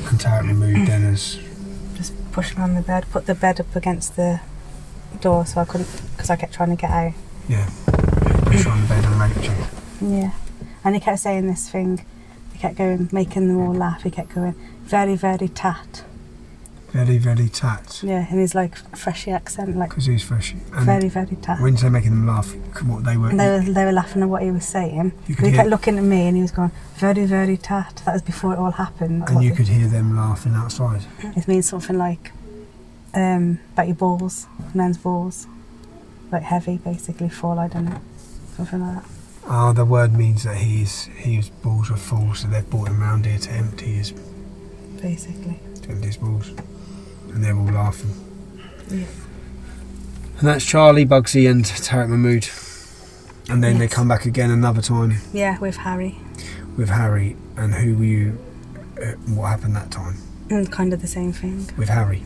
And Tarek Mahmood then as... Just pushed me on the bed, put the bed up against the door so I couldn't, because I kept trying to get out. Yeah. Push you on the bed and raped you. Yeah. And he kept saying this thing, he kept going, making them all laugh, he kept going, very, very tat. Very, very tat. Yeah, in his like freshy accent, like. Because he's fresh. And very, very tat. When you say making them laugh, what they were. They were laughing at what he was saying. He kept looking at me and he was going, very, very tat. That was before it all happened. And you could hear them laughing outside. It means something like, about your balls, men's balls, like heavy, basically full. I don't know, something like that. Oh, the word means that his balls were full, so they've brought him round here to empty his. Basically. To empty his balls. And they're all laughing. Yeah. And that's Charlie, Bugsy and Tarek Mahmood. And then they come back again another time. Yeah, with Harry. With Harry. And who were you... what happened that time? And kind of the same thing. With Harry?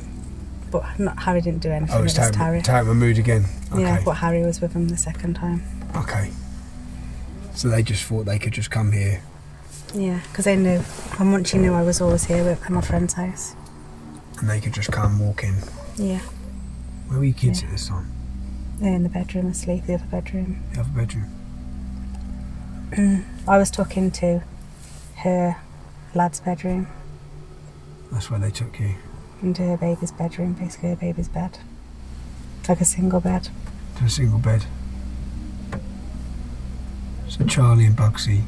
but Harry didn't do anything. Oh, it was Harry. Tarek Mahmood again. Okay. Yeah, but Harry was with him the second time. Okay. So they just thought they could just come here. Yeah, because they knew. And Munchie knew I was always here at my friend's house. And they could just come walk in. Yeah. Where were your kids at this time? They're in the bedroom asleep, the other bedroom. The other bedroom? I was talking to her lad's bedroom. That's where they took you? Into her baby's bedroom, basically her baby's bed. Like a single bed. To a single bed. So Charlie and Bugsy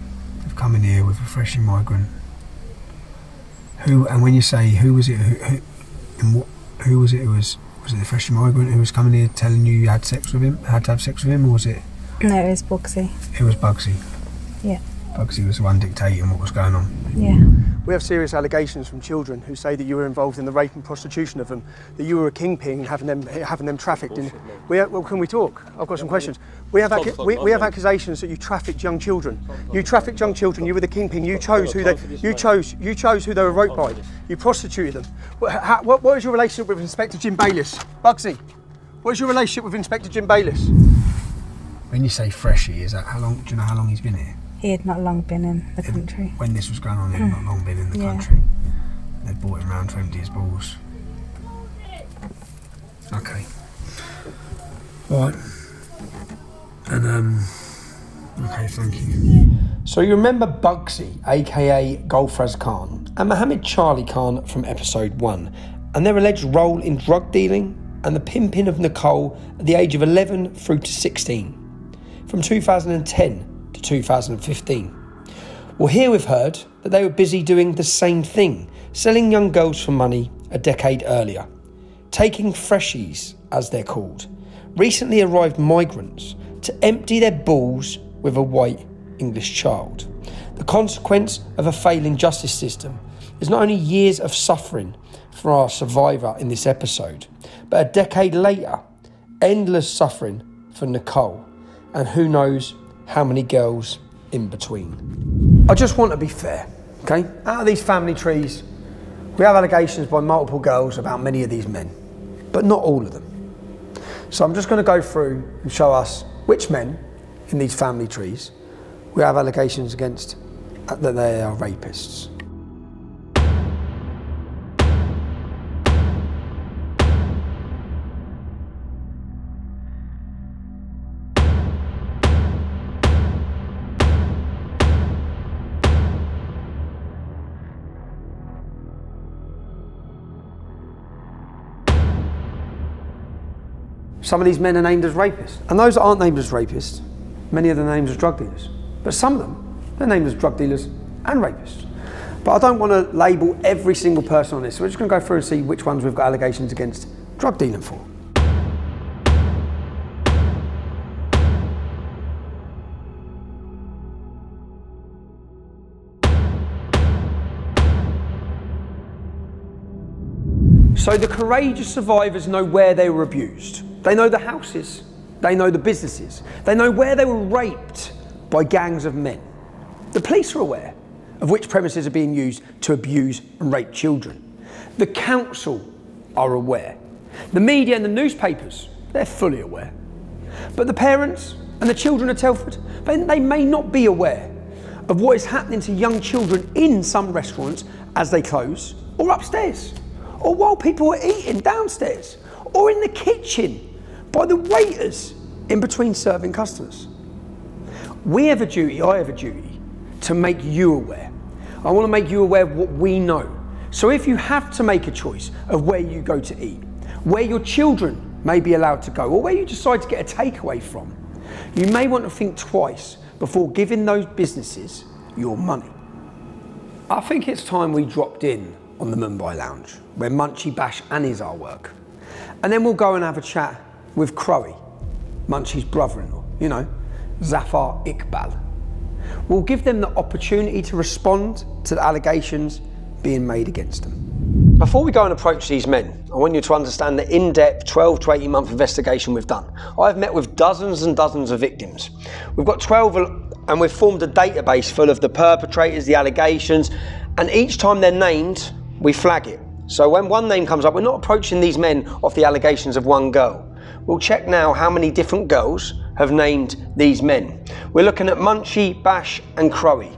have come in here with a freshly migrant. Who, and when you say who was it, who was it who was it the freshly migrant who was coming here telling you had sex with him, had to have sex with him, or was it? No, it was Bugsy. It was Bugsy. Yeah. Bugsy was the one dictating what was going on. Yeah. We have serious allegations from children who say that you were involved in the rape and prostitution of them, that you were a kingpin having them trafficked. Well, can we talk? I've got some questions. We have accusations that you trafficked young children. You trafficked young children. You were the kingpin. You chose who they were raped by. You prostituted them. What is your relationship with Inspector Jim Bayliss? Bugsy, what is your relationship with Inspector Jim Bayliss? When you say freshie, is that how long? Do you know how long he's been here? He had not long been in the country. When this was going on, he had not long been in the country. They brought him round to empty his balls. Okay. All right. And, okay, thank you. So you remember Bugsy, aka Gulfraz Khan, and Mohammed Charlie Khan from episode 1, and their alleged role in drug dealing and the pimping of Nicole at the age of 11 through to 16, from 2010 to 2015. Well, here we've heard that they were busy doing the same thing, selling young girls for money a decade earlier, taking freshies, as they're called, recently arrived migrants to empty their balls with a white English child. The consequence of a failing justice system is not only years of suffering for our survivor in this episode, but a decade later, endless suffering for Nicole, and who knows how many girls in between. I just want to be fair, okay? Out of these family trees, we have allegations by multiple girls about many of these men, but not all of them. So I'm just going to go through and show us which men in these family trees we have allegations against that they are rapists. Some of these men are named as rapists. And those that aren't named as rapists, many of them are named as drug dealers. But some of them, they're named as drug dealers and rapists. But I don't want to label every single person on this, so we're just going to go through and see which ones we've got allegations against drug dealing for. So the courageous survivors know where they were abused. They know the houses, they know the businesses, they know where they were raped by gangs of men. The police are aware of which premises are being used to abuse and rape children. The council are aware. The media and the newspapers, they're fully aware. But the parents and the children of Telford, they may not be aware of what is happening to young children in some restaurants as they close, or upstairs, or while people are eating downstairs, or in the kitchen by the waiters in between serving customers. We have a duty, I have a duty, to make you aware. I want to make you aware of what we know. So if you have to make a choice of where you go to eat, where your children may be allowed to go, or where you decide to get a takeaway from, you may want to think twice before giving those businesses your money. I think it's time we dropped in on the Mumbai Lounge, where Munchie, Bash and his artwork. And then we'll go and have a chat with Crowy, Munchie's brother-in-law, you know, Zafar Iqbal. We'll give them the opportunity to respond to the allegations being made against them. Before we go and approach these men, I want you to understand the in-depth 12 to 18 month investigation we've done. I've met with dozens and dozens of victims. We've got 12 and we've formed a database full of the perpetrators, the allegations, and each time they're named, we flag it So when one name comes up, we're not approaching these men off the allegations of one girl. We'll check now how many different girls have named these men. We're looking at Munchie, Bash and Crowe.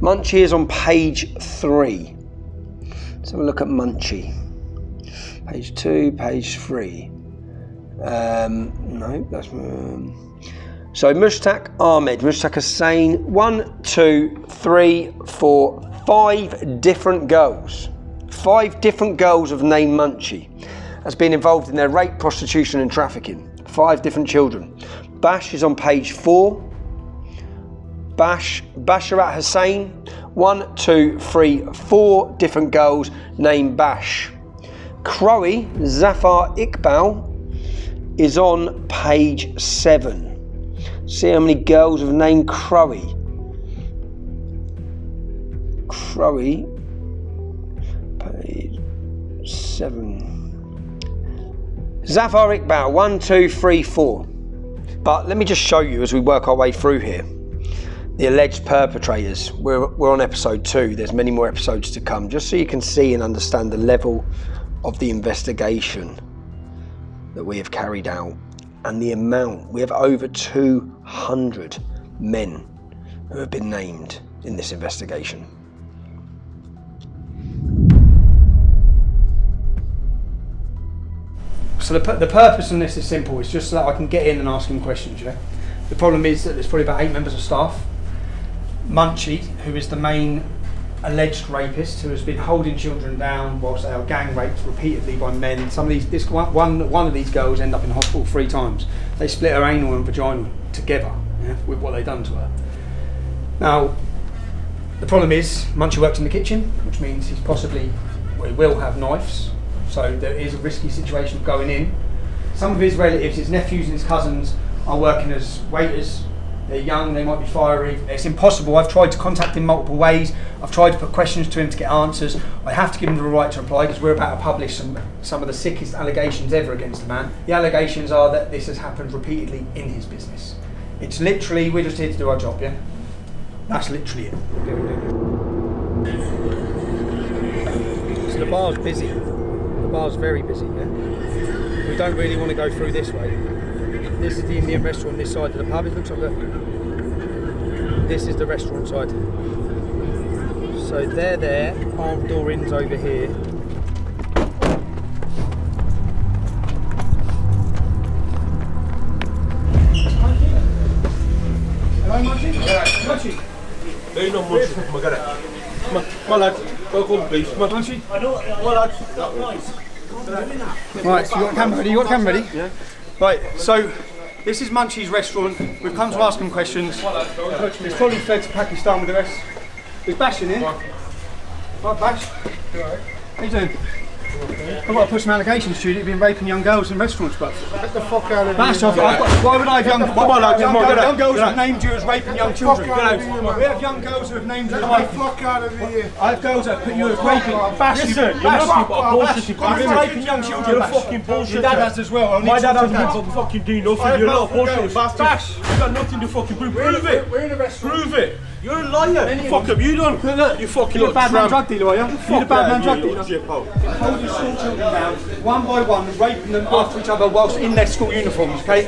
Munchie is on page 3. Let's have a look at Munchie. Page 2, page 3. No, that's... So Mushtaq Ahmed, Mushtaq Hussain, 1, 2, 3, 4, 5 different girls. 5 different girls have named Munchie as being involved in their rape, prostitution and trafficking. 5 different children. Bash is on page 4. Basharat Hussain, 1, 2, 3, 4 different girls named Bash. Crowe, Zafar Iqbal, is on page 7. See how many girls have named Crowe. Crowe, page 7. Zafar Iqbal, 1, 2, 3, 4. But let me just show you as we work our way through here. The alleged perpetrators. We're on episode 2. There's many more episodes to come, just so you can see and understand the level of the investigation that we have carried out and the amount. We have over 200 men who have been named in this investigation. So the purpose on this is simple. It's just so that I can get in and ask him questions, you know. The problem is that there's probably about 8 members of staff. Munchie, who is the main alleged rapist, who has been holding children down whilst they are gang raped repeatedly by men. Some of these, one of these girls end up in hospital 3 times. They split her anal and vagina together, yeah, with what they've done to her. Now, the problem is Munchie works in the kitchen, which means he will have knives. So there is a risky situation of going in. Some of his relatives, his nephews and his cousins, are working as waiters. They're young, they might be fiery. It's impossible. I've tried to contact him multiple ways. I've tried to put questions to him to get answers. I have to give him the right to reply because we're about to publish some of the sickest allegations ever against the man. The allegations are that this has happened repeatedly in his business. It's literally, we're just here to do our job, yeah? That's literally it. So the bar's busy. The bar's very busy, yeah? We don't really want to go through this way. This is the Indian restaurant, this side of the pub. It looks like this is the restaurant side. So they're there, armed door ins over here. Hello, Munchie? Munchie? Hey, no, Munchie. My lad, welcome, please. Munchie? I know, my lad. Right, so you got the camera ready? You got the camera ready? Yeah. Right, so this is Munchie's restaurant. We've come to ask him questions. He's probably fled to Pakistan with the rest. There's Bash in here. Right, Bash. How you doing? I've got to put some allegations to you that you've been raping young girls in restaurants, but get the fuck out of here. Why would I have young girls who have named you as raping young children? We have young girls who have named you as raping. Get the fuck out of here. I have girls that have put you as raping. Bash, listen, you're raping young children. You're a fucking bullshit. Your dad has as well. My dad hasn't been fucking doing nothing. You're not a bullshit. Bash, you've got nothing to fucking prove. Prove it. We're in a restaurant. Prove it. You're a liar. What the fuck have you done? You fucking You're a bad man drug dealer, are you? You're a bad man drug dealer. Holding school children down, one by one, raping them after each other whilst in their school uniforms, okay?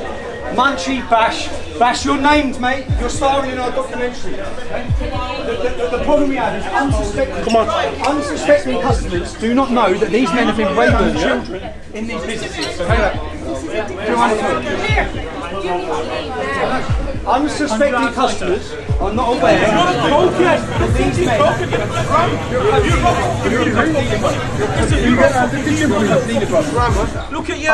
Munchie, Bash, you're named, mate. You're starring in our documentary. The problem we have is unsuspecting customers do not know that these men have been raping children in these businesses. Unsuspecting customers are not aware that these men. Look at you.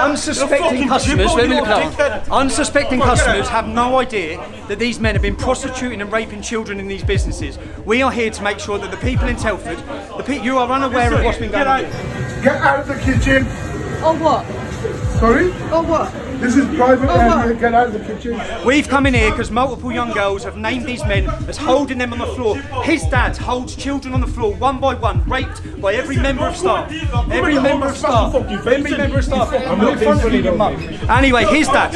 Unsuspecting customers have no idea that these men have been prostituting and raping children in these businesses. We are here to make sure that the people in Telford, you are unaware of what's been going on. Get out of the kitchen. Or what? Sorry? Or what? This is private area. Get out of the kitchen. We've come in here because multiple young girls have named these men as holding them on the floor. His dad holds children on the floor one by one, raped by every member of staff. Every member of staff. Every member of staff. I'm in front of you, mum. Anyway, his dad.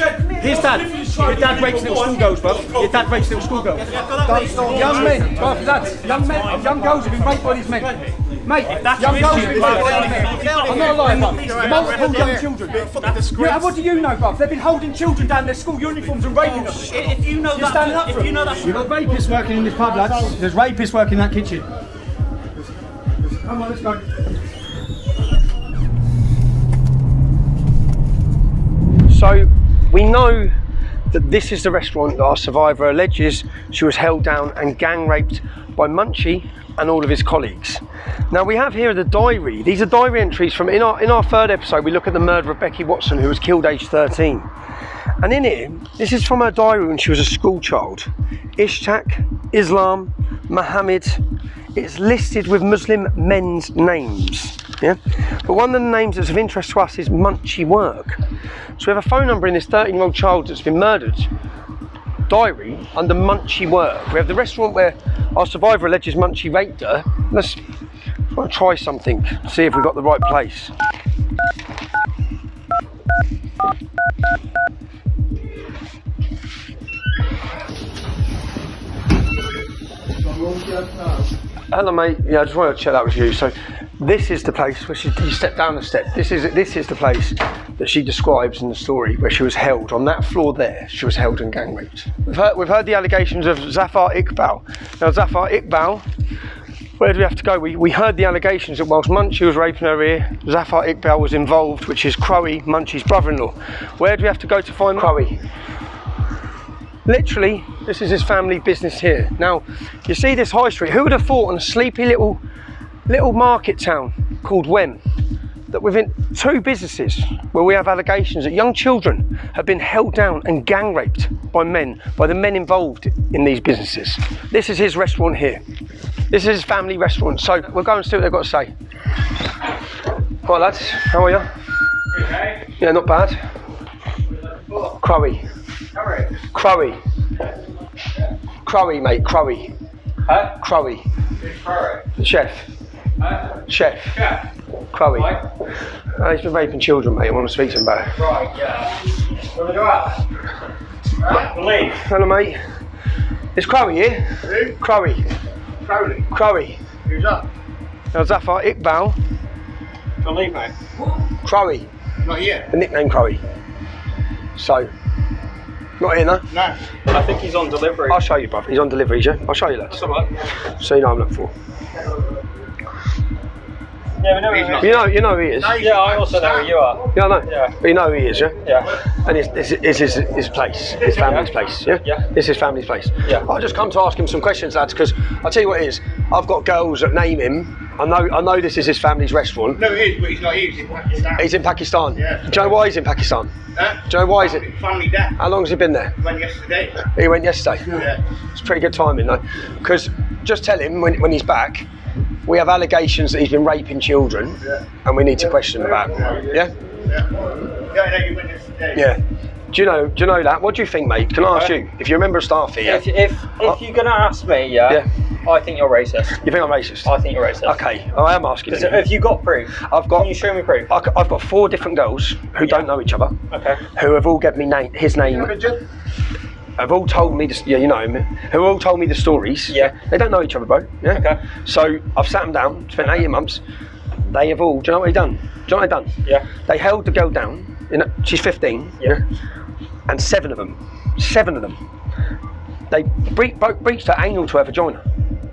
Your dad rapes little schoolgirls, bro. Your dad rapes little schoolgirls. Young men, young girls have been raped by these men. Mate, if that's young your girls issue, been bruv, I'm not lying, bruv. Multiple young children. Yeah, what do you know, bruv? They've been holding children down their school uniforms and raping them. If you know You're standing up for you know that. You've got rapists working in this pub, lads. There's rapists working in that kitchen. Come on, let's go. So, we know that this is the restaurant that our survivor alleges she was held down and gang raped by Munchie and all of his colleagues. Now we have here the diary. These are diary entries from in our third episode. We look at the murder of Becky Watson, who was killed aged 13. And in here, this is from her diary when she was a school child. Ishaq, Islam, Muhammad. It's listed with Muslim men's names. Yeah, but one of the names that's of interest to us is Munchie Work. So we have a phone number in this 13-year-old child that's been murdered diary under Munchie Work. We have the restaurant where our survivor alleges Munchie raped her. Let's try something, see if we've got the right place. Hello mate, yeah, I just wanted to check that was you. So this is the place where you step down the step. This is the place that she describes in the story where she was held. On that floor there, she was held and gang raped. We've heard the allegations of Zafar Iqbal. Now Zafar Iqbal, where do we have to go? We heard the allegations that whilst Munchie was raping her here, Zafar Iqbal was involved, which is Crowe, Munchie's brother-in-law. Where do we have to go to find Crowe? Literally, this is his family business here. Now, you see this high street. Who would have thought on a sleepy little market town called Wem, that within two businesses where we have allegations that young children have been held down and gang raped by the men involved in these businesses. This is his restaurant here. This is his family restaurant. So we'll go and see what they've got to say. Right lads, how are you? Okay. Yeah, not bad. Crowe. Crowe. Crowe, mate, Crowe. Huh? Crowe. Crowe. Chef. Chef. Crowe. He's been raping children, mate. I want to speak to him about it. Right, yeah. You want to go out? Right, leave. Hello, mate. Is Crowe here? Who? Crowe. Crowley. Crowe. Who's that? Now, Zafar Iqbal. Can leave, mate. Crowe. Not here. The nickname Crowe. So, not here, no? No. I think he's on delivery. I'll show you, brother. He's on delivery, yeah? I'll show you, lads. That's alright. So you know what I'm looking for. Yeah, we know he's not. You know who he is. Yeah, I also know who you are. Yeah, I know. Yeah. But you know who he is, yeah? Yeah. And it's his place, his family's place, yeah? Yeah. It's his family's place. Yeah. I'll just come to ask him some questions, lads, because I'll tell you what it is. I've got girls that name him. I know this is his family's restaurant. No, it is, but he's not here. He's in Pakistan. He's in Pakistan. Yeah. Do you know why he's in Pakistan? Do you know why he's in? Family death. How long has he been there? He went yesterday. He went yesterday? Yeah. It's pretty good timing, though. Because just tell him when he's back, we have allegations that he's been raping children, and we need to question him about it. Yeah? Yeah, no, you went yesterday. Yeah. Do you know that? What do you think, mate? Can I ask you? If you're a member of staff here. If you're going to ask me, I think you're racist. You think I'm racist? I think you're racist. Okay, I am asking you. Have you got proof? Can you show me proof? I've got 4 different girls who don't know each other. Okay. Who have all given me his name. Have all told me, you know him, who all told me the stories. Yeah. They don't know each other, bro. Yeah. Okay. So I've sat them down, spent 18 months. They have all, do you know what they done? Do you know what they done? Yeah. They held the girl down, she's 15. Yeah. And 7 of them, they breached her anal to her vagina.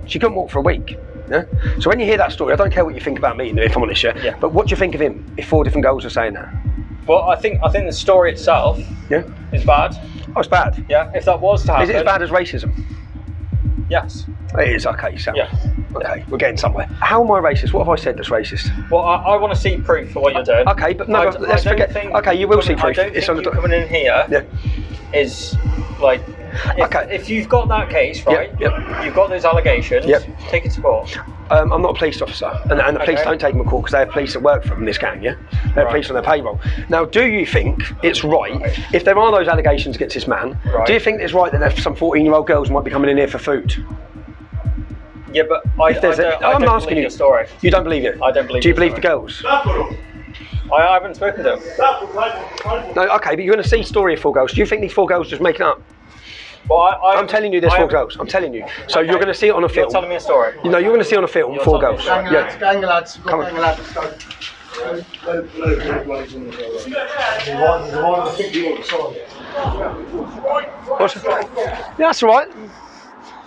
She couldn't walk for a week. Yeah? So when you hear that story, I don't care what you think about me, if I'm honest, yeah? But what do you think of him if 4 different girls are saying that? Well, I think the story itself is bad. Oh, it's bad? Yeah, if that was to happen. Is it as bad as racism? Yes. It is, okay, so. Yeah. Okay, we're getting somewhere. How am I racist? What have I said that's racist? Well, I want to see proof for what you're doing. Okay, but no, let's forget. Okay, you will see proof. I don't think you coming in here is like. If you've got that case, right? You've got those allegations. Take it to court. I'm not a police officer, and the police don't take them to court because they have police that work for them, this gang, yeah? They have police on their payroll. Now, do you think it's right, if there are those allegations against this man, do you think it's right that some 14-year-old girls might be coming in here for food? Yeah, but I don't believe your story. You don't believe it? I don't believe it. Do you believe the girls? I haven't spoken to them. No, okay, but you're going to see story of 4 girls. Do you think these 4 girls just make it up? Well, I'm telling you there's 4 girls. I'm telling you. So you're going to see it on a film. You're telling me a story. You know, you're going to see on a film 4 girls. Gang lads. Come on. Gang lads. What's yeah, that's all right.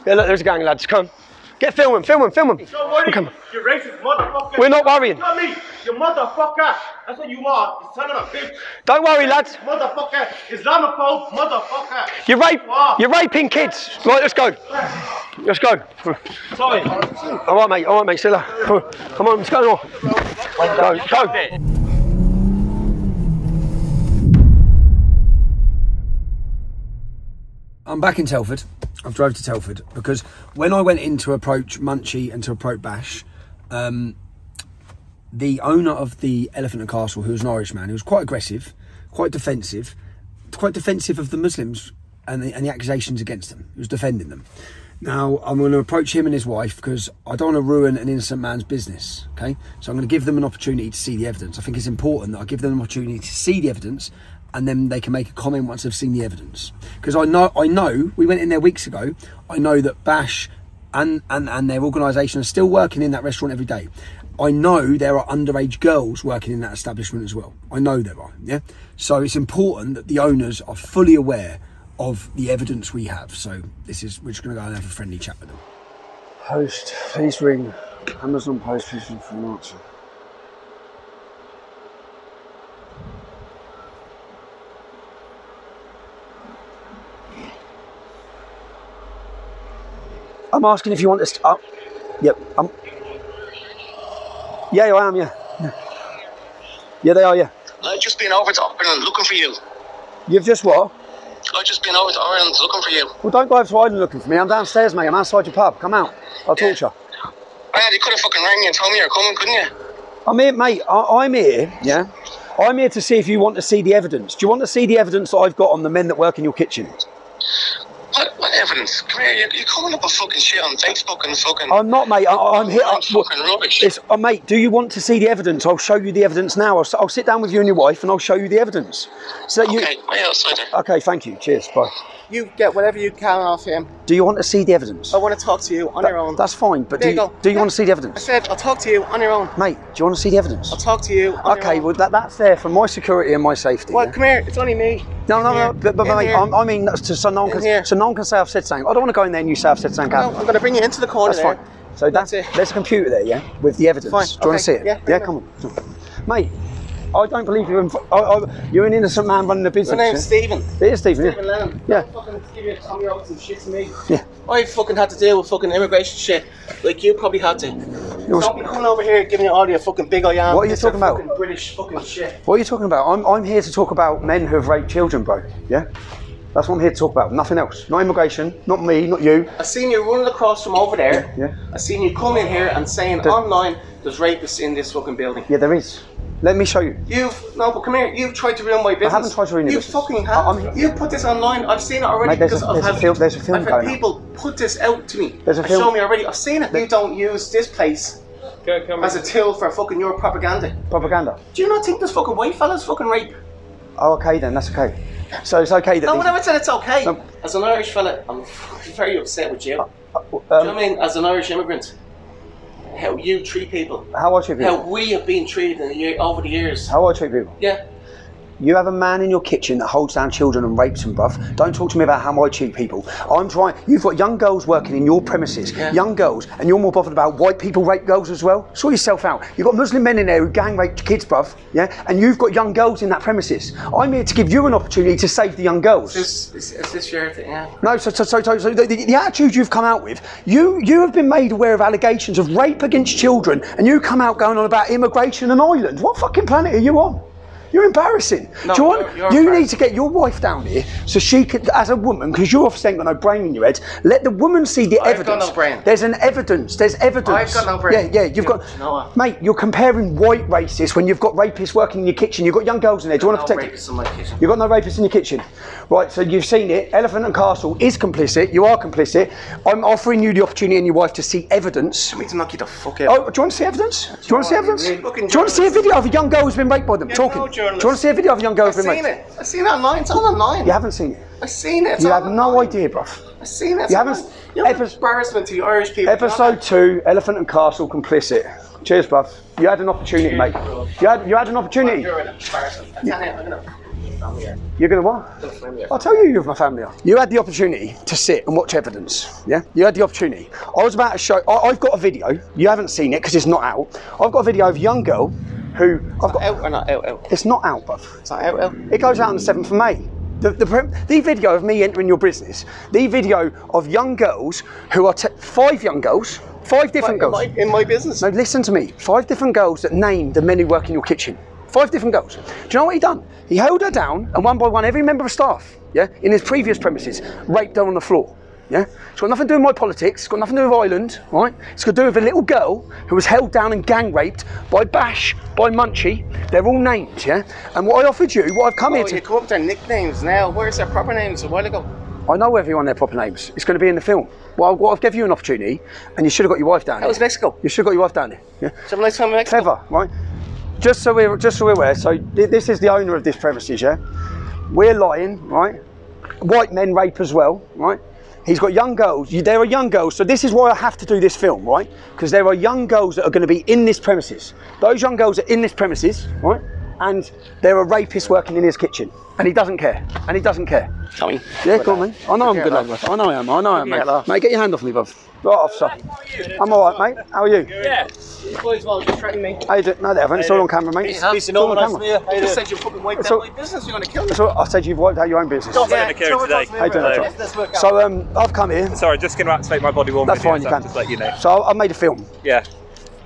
Yeah, look, there's a gang, lads. Come. Get filming. Don't worry, Come. you racist motherfucker. We're not worrying. Not me, you motherfucker. That's what you are, you son of a bitch. Don't worry, lads. Motherfucker, Islamophobe, motherfucker. You're raping kids. Right, let's go. Let's go. Sorry. All right, mate. Still come on, let's go. Go. I'm back in Telford. I've drove to Telford because when I went in to approach Munchie and to approach Bash, the owner of the Elephant and Castle, who was an Irish man, who was quite aggressive, quite defensive of the Muslims and the accusations against them. He was defending them. Now, I'm going to approach him and his wife because I don't want to ruin an innocent man's business, okay? So I'm going to give them an opportunity to see the evidence. I think it's important that I give them an opportunity to see the evidence and then they can make a comment once they've seen the evidence. Because I know, we went in there weeks ago, I know that Bash and their organisation are still working in that restaurant every day. I know there are underage girls working in that establishment as well. I know there are, yeah? So it's important that the owners are fully aware of the evidence we have. So we're just going to go and have a friendly chat with them. Post, please ring. Amazon Post, please ring for an answer. I'm asking if you want this. Yep. Yeah, I am. Yeah. Yeah, they are. Yeah. I've just been over to Ireland looking for you. You've just what? I've just been over to Ireland looking for you. Well, don't go over to Ireland looking for me. I'm downstairs, mate. I'm outside your pub. Come out. I'll talk to you. You could have fucking rang me and told me you're coming, couldn't you? I'm here, mate. I'm here. Yeah. I'm here to see if you want to see the evidence. Do you want to see the evidence that I've got on the men that work in your kitchen? What evidence? Come here, you're coming up with fucking shit on Facebook and fucking... I'm not, mate. I'm here. Fucking rubbish. Mate, do you want to see the evidence? I'll show you the evidence now. I'll sit down with you and your wife and I'll show you the evidence. So okay, wait outside there. Okay, thank you. Cheers. Bye. You get whatever you can off him. Do you want to see the evidence? I want to talk to you on your own. That's fine, but do you want to see the evidence? I said I'll talk to you on your own. Mate, do you want to see the evidence? I'll talk to you on your own. Well, that's there for my security and my safety. Well, come here. It's only me. No, but mate, I mean, so no one can say I've said something. I don't want to go in there and you say I've said something. No, I'm going to bring you into the corner. That's fine. So that's it. There's a computer there, yeah, with the evidence. Fine. Do you want to see it? Yeah, come on. Mate, I don't believe you're an innocent man running a business. My name's Stephen. It is Stephen, Stephen Lennon. Yeah. Don't fucking give you Tommy over some shit to me. Yeah. I fucking had to deal with fucking immigration shit like you probably had to. Don't be coming over here giving me all your fucking big I am. What are you talking about? Fucking British fucking shit. What are you talking about? I'm here to talk about men who have raped children, bro. Yeah? That's what I'm here to talk about. Nothing else. Not immigration, not me, not you. I seen you running across from over there. Yeah. I seen you come in here and saying online there's rapists in this fucking building. Yeah, there is. Let me show you. No, but come here. You've tried to ruin my business. I haven't tried to ruin your business. You fucking have. You put this online. I've seen it already. Mate, there's a film I've going had people put this out to me. There's a film. Show me already. I've seen it. You don't use this place as a tool for fucking your propaganda. Propaganda? Do you not think this fucking white fella's fucking rape? Oh, okay then. That's okay. So it's okay that... No, I never said it's okay. As an Irish fella, I'm very upset with you. Do you know what I mean? As an Irish immigrant, how you treat people. How I treat people? How we have been treated over the years. How I treat people? Yeah. You have a man in your kitchen that holds down children and rapes them, bruv. Don't talk to me about how I treat people. I'm trying... You've got young girls working in your premises. Yeah. Young girls. And you're more bothered about white people rape girls as well. Sort yourself out. You've got Muslim men in there who gang rape kids, bruv. Yeah? And you've got young girls in that premises. I'm here to give you an opportunity to save the young girls. Is this your thing? Yeah. No, so the attitude you've come out with, you have been made aware of allegations of rape against children, and you come out going on about immigration and Ireland. What fucking planet are you on? You're embarrassing. No, you need to get your wife down here so she could, as a woman, because you obviously ain't got no brain in your head, let the woman see the evidence. I've got no brain. There's evidence. I've got no brain. Yeah, you've got... You know what? Mate, you're comparing white racists when you've got rapists working in your kitchen. You've got young girls in there. Do you want to protect rapists in my kitchen. You've got no rapists in your kitchen. Right, so you've seen it. Elephant and Castle is complicit. You are complicit. I'm offering you the opportunity and your wife to see evidence. I need to knock you the fuck out. Oh, do you want to see evidence? Do you want to see evidence? Do you want to see a video of a young girl who's been raped by them? Talking. journalist. Do you want to see a video of a young girl? I've seen it. I've seen it online. It's all online. You haven't seen it? I've seen it. It's You all have no idea, bruv. I've seen it. You haven't. You're an embarrassment to you Irish people. Episode 2, Elephant and Castle, complicit. Cheers, bruv. You had an opportunity, mate. You had an opportunity. You're an embarrassment. You're going to what? I'll tell you my family are. You had the opportunity to sit and watch evidence, yeah? You had the opportunity. I was about to show, I've got a video, you haven't seen it because it's not out. I've got a video of a young girl who... I've got, out or not out? It's not out, bruv. It's not out? It goes out on the 7th of May. The video of me entering your business, the video of young girls who are 5 young girls, 5 different girls. In my business? No, listen to me. 5 different girls that named the men who work in your kitchen. 5 different girls. Do you know what he done? He held her down and one by one, every member of staff, yeah, in his previous premises, raped her on the floor. Yeah? It's got nothing to do with my politics, it's got nothing to do with Ireland, right? It's got to do with a little girl who was held down and gang raped by Bash, by Munchie. They're all named, yeah? And what I offered you, what I've come here to... You come up with their nicknames now. Where's their proper names a while ago? I know everyone their proper names. It's going to be in the film. Well, I've given you an opportunity and you should have got your wife down there. That was Mexico. You should have got your wife down there. Yeah? Did you have a nice time in Mexico? Clever, right? Just so we're aware, so this is the owner of this premises, yeah? We're lying, right? White men rape as well, right? He's got young girls. There are young girls, so this is why I have to do this film, right? Because there are young girls that are going to be in this premises. Those young girls are in this premises, right? And there are rapists working in his kitchen. And he doesn't care. And he doesn't care. Tommy. Yeah, go on, mate. I know I'm a good lad, bruv. I know I am. I know I am, mate. Mate, get your hand off me, bruv. Right off, sir. I'm all right, mate. How are you? Yeah. These boys well just threatening me. How you doing? No, they haven't. It's all on camera, mate. It's all on camera. You just said you fucking wiped out my business. You're going to kill me. So I said you've wiped out your own business. Don't let today. How you doing? So I've come here. Sorry, just going to activate my body warm. That's fine, you can. Just let you know. So I've made a film. Yeah.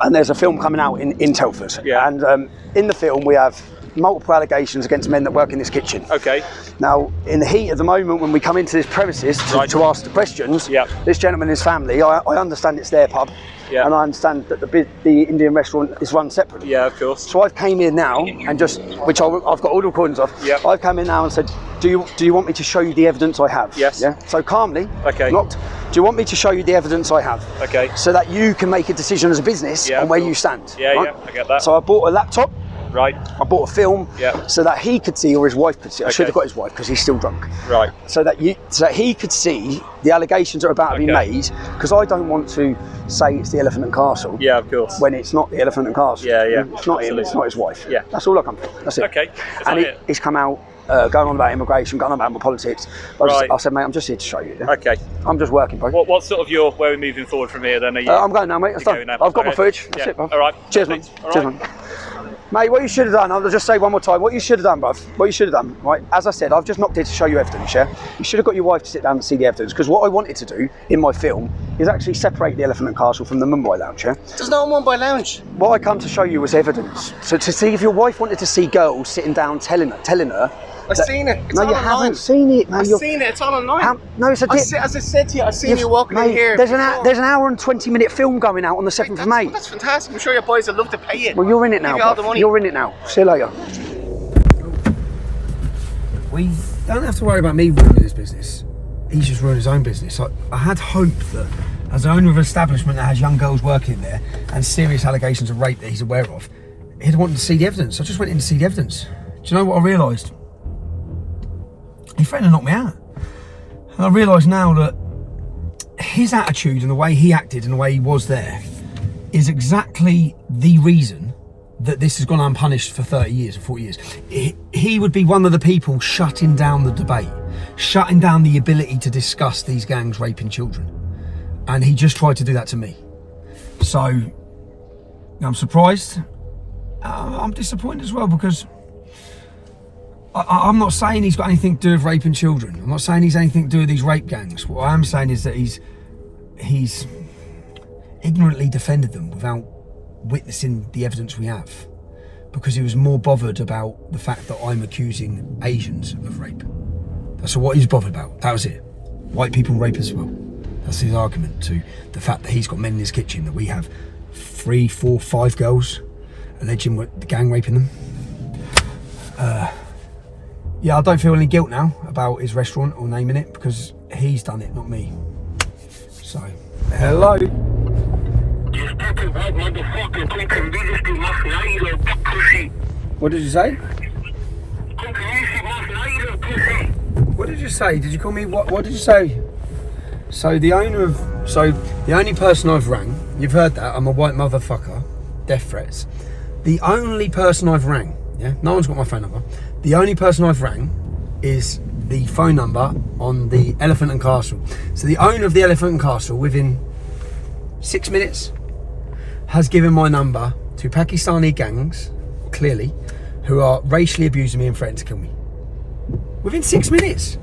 And there's a film coming out in Telford. Yeah. And in the film we have multiple allegations against men that work in this kitchen. Okay. Now, in the heat of the moment when we come into this premises to ask the questions, this gentleman and his family, I understand it's their pub, and I understand that the Indian restaurant is run separately. Yeah, of course. So I've came in now and just, which I've got all the recordings of, I've come in now and said, do you want me to show you the evidence I have? Yes. Yeah. So calmly, okay. Not, do you want me to show you the evidence I have? Okay. So that you can make a decision as a business on where you stand. Yeah, right? yeah, I get that. So I bought a laptop. Right. I bought a film so that he could see, or his wife could see. I should have got his wife because he's still drunk. Right. So that he could see the allegations that are about to be made, because I don't want to say it's the Elephant and Castle. Yeah, of course. When it's not the Elephant and Castle. Yeah, yeah. It's not him. It's not his wife. Yeah. That's all I come for. That's it. Okay. And he's come out. Going on about immigration, going on about my politics. I said, mate, I'm just here to show you. Yeah? Okay. I'm just working, bro. What's sort of where we're moving forward from here then? Are you, I'm going now, mate. That's done. I've got my footage. That's it, bro. All right. Cheers, mate. Cheers, mate. Mate, what you should have done, I'll just say one more time, what you should have done, bruv, what you should have done, right, as I said, I've just knocked in to show you evidence, yeah? You should have got your wife to sit down and see the evidence, because what I wanted to do in my film is actually separate the Elephant and Castle from the Mumbai Lounge, yeah? There's no Mumbai Lounge. What I come to show you was evidence. So to see if your wife wanted to see girls sitting down telling her I've seen it. It's no, all you online. haven't seen it, man. I've seen it. It's all online. No, it's a as I said to you, I've seen you walking in here. There's an hour and 20-minute film going out on the 7th of May. That's fantastic. I'm sure your boys would love to pay it. Well, you're in it now. Give you all the money. You're in it now. See you later. We don't have to worry about me ruining his business. He's just ruined his own business. I had hope that as the owner of an establishment that has young girls working there and serious allegations of rape that he's aware of, he'd wanted to see the evidence. I just went in to see the evidence. Do you know what I realised? He threatened to knock me out. And I realise now that his attitude and the way he acted and the way he was there is exactly the reason that this has gone unpunished for 30 years or 40 years. He would be one of the people shutting down the debate, shutting down the ability to discuss these gangs raping children. And he just tried to do that to me. So I'm surprised. I'm disappointed as well, because I'm not saying he's got anything to do with raping children. I'm not saying he's anything to do with these rape gangs. What I am saying is that he's ignorantly defended them without witnessing the evidence we have, because he was more bothered about the fact that I'm accusing Asians of rape. That's what he's bothered about. That was it. White people rape as well. That's his argument to the fact that he's got men in his kitchen, that we have 3, 4, 5 girls alleging the gang raping them. Yeah, I don't feel any guilt now about his restaurant or naming it, because he's done it, not me. So, hello. What did you say? did you say? Did you call me what? What did you say? So the only person I've rang, you've heard that, I'm a white motherfucker, death threats. The only person I've rang, yeah, no one's got my phone number. The only person I've rang is the phone number on the Elephant and Castle. So the owner of the Elephant and Castle, within 6 minutes, has given my number to Pakistani gangs, clearly, who are racially abusing me and threatening to kill me. Within 6 minutes.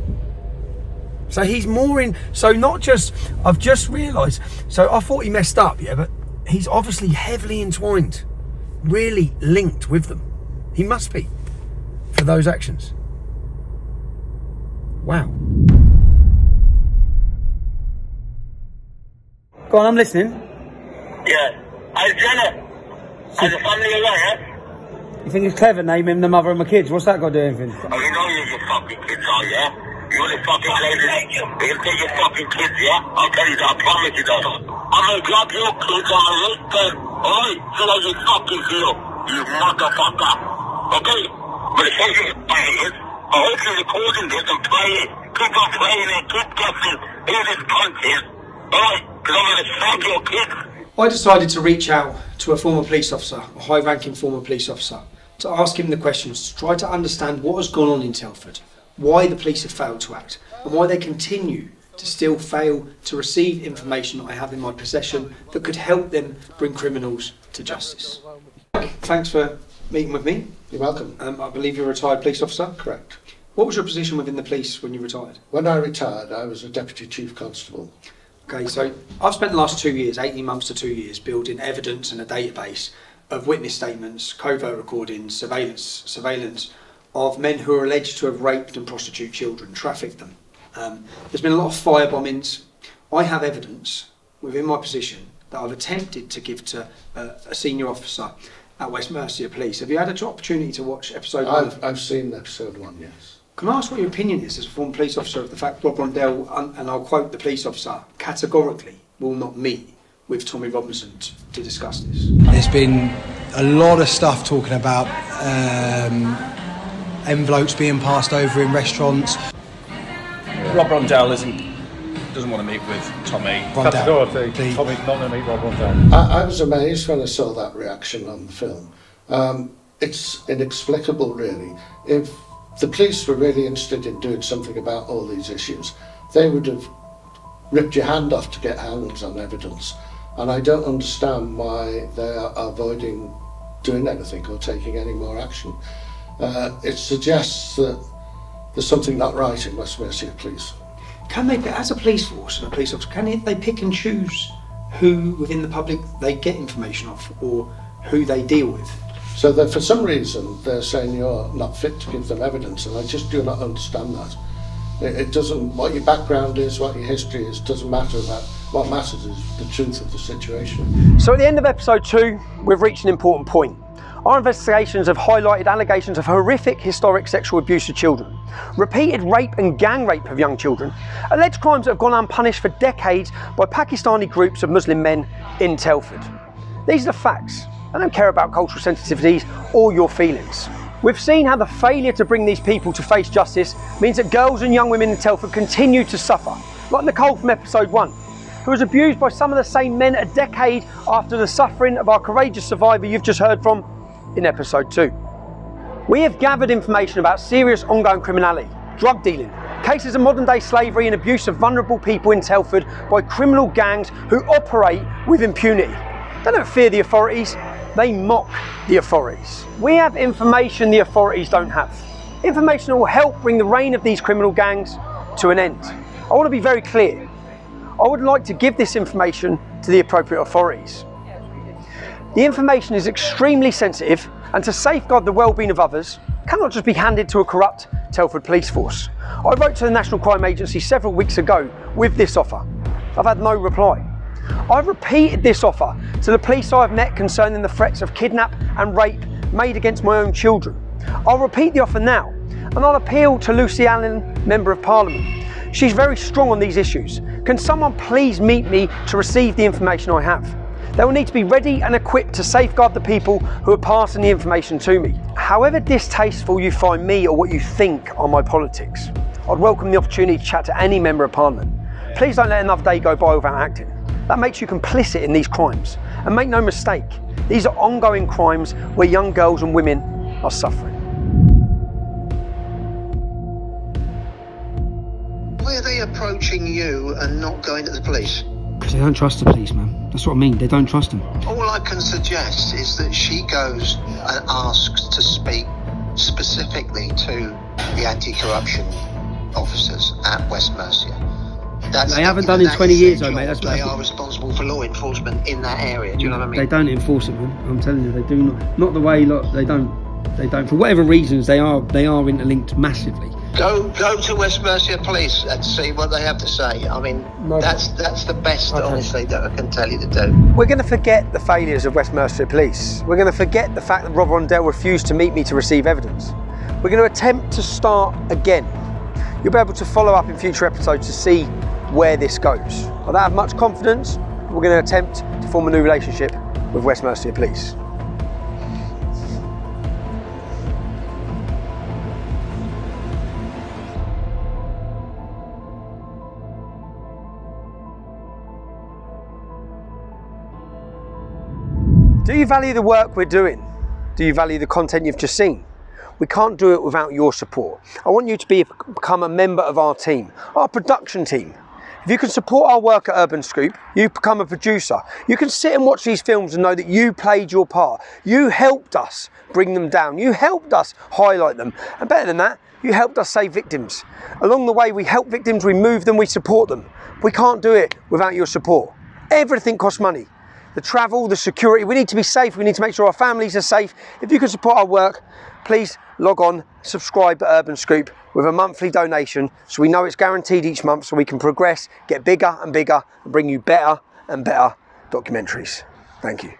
So he's more in, so not just, I've just realised, so I thought he messed up, yeah, but he's obviously heavily entwined, really linked with them. He must be, for those actions. Wow. Go on, I'm listening. Yeah. Jenna, as a family alliance. You think it's clever naming the mother of my kids? What's that got to do with anything? Oh, you know you're your fucking kids, are yeah? You want to fucking lady? You can take your fucking kids, yeah? I'll tell you that, I promise you that. I'm gonna grab your kids on a list then, alright? So that you fucking feel, you motherfucker. Okay? But if you play it, I hope you're recording this and play it. Keep on playing it, keep guessing who this cunt is. Alright? Because I'm gonna fuck your kids. I decided to reach out to a former police officer, a high-ranking former police officer, to ask him the questions, to try to understand what has gone on in Telford, why the police have failed to act, and why they continue to still fail to receive information I have in my possession that could help them bring criminals to justice. Thanks for meeting with me. You're welcome. I believe you're a retired police officer? Correct. What was your position within the police when you retired? When I retired, I was a Deputy Chief Constable. Okay, so I've spent the last 2 years, 18 months to 2 years, building evidence and a database of witness statements, covert recordings, surveillance of men who are alleged to have raped and prostituted children, trafficked them. There's been a lot of fire bombings. I have evidence within my position that I've attempted to give to a senior officer at West Mercia Police. Have you had an opportunity to watch episode 1? I've seen episode 1, yes. Can I ask what your opinion is as a former police officer of the fact Rob Rondell, and I'll quote the police officer, categorically will not meet with Tommy Robinson to discuss this? There's been a lot of stuff talking about envelopes being passed over in restaurants. Rob Rondell doesn't want to meet with Tommy. Categorically, Tommy's not going to meet Rob Rondell. I was amazed when I saw that reaction on the film. It's inexplicable, really. If the police were really interested in doing something about all these issues, they would have ripped your hand off to get hands on evidence. And I don't understand why they are avoiding doing anything or taking any more action. It suggests that there's something not right in West Mercia Police. Can they, as a police force and a police officer, can they pick and choose who within the public they get information off or who they deal with? So that for some reason they're saying you're not fit to give them evidence, and I just do not understand that. It doesn't, what your background is, what your history is, doesn't matter. About what matters is the truth of the situation. So at the end of episode 2, we've reached an important point. Our investigations have highlighted allegations of horrific historic sexual abuse of children, repeated rape and gang rape of young children, alleged crimes that have gone unpunished for decades by Pakistani groups of Muslim men in Telford. These are the facts. I don't care about cultural sensitivities or your feelings. We've seen how the failure to bring these people to face justice means that girls and young women in Telford continue to suffer, like Nicole from episode 1, who was abused by some of the same men a decade after the suffering of our courageous survivor you've just heard from in episode 2. We have gathered information about serious ongoing criminality, drug dealing, cases of modern day slavery and abuse of vulnerable people in Telford by criminal gangs who operate with impunity. They don't fear the authorities, they mock the authorities. We have information the authorities don't have. Information that will help bring the reign of these criminal gangs to an end. I want to be very clear. I would like to give this information to the appropriate authorities. The information is extremely sensitive, and to safeguard the well-being of others cannot just be handed to a corrupt Telford police force. I wrote to the National Crime Agency several weeks ago with this offer. I've had no reply. I've repeated this offer to the police I have met concerning the threats of kidnap and rape made against my own children. I'll repeat the offer now, and I'll appeal to Lucy Allen, Member of Parliament. She's very strong on these issues. Can someone please meet me to receive the information I have? They will need to be ready and equipped to safeguard the people who are passing the information to me. However distasteful you find me or what you think are my politics, I'd welcome the opportunity to chat to any member of Parliament. Please don't let another day go by without acting. That makes you complicit in these crimes. And make no mistake, these are ongoing crimes where young girls and women are suffering. Why are they approaching you and not going to the police? Because they don't trust the police, man. That's what I mean, they don't trust them. All I can suggest is that she goes and asks to speak specifically to the anti-corruption officers at West Mercia. They haven't done in 20 years though, mate. That's they are responsible for law enforcement in that area. Do you know what I mean? They don't enforce it, man. I'm telling you, they do not the way. Look, they don't. For whatever reasons, they are interlinked massively. Go to West Mercia Police and see what they have to say. I mean, that's the best, honestly, that I can tell you to do. We're going to forget the failures of West Mercia Police. We're going to forget the fact that Rob Rondell refused to meet me to receive evidence. We're going to attempt to start again. You'll be able to follow up in future episodes to see where this goes. I don't have much confidence. We're going to attempt to form a new relationship with West Mercia Police. Do you value the work we're doing? Do you value the content you've just seen? We can't do it without your support. I want you to become a member of our team, our production team. If you can support our work at Urban Scoop, you become a producer. You can sit and watch these films and know that you played your part. You helped us bring them down. You helped us highlight them. And better than that, you helped us save victims. Along the way, we help victims, we move them, we support them. We can't do it without your support. Everything costs money. The travel, the security, we need to be safe. We need to make sure our families are safe. If you can support our work, please log on, subscribe at Urban Scoop with a monthly donation so we know it's guaranteed each month so we can progress, get bigger and bigger and bring you better and better documentaries. Thank you.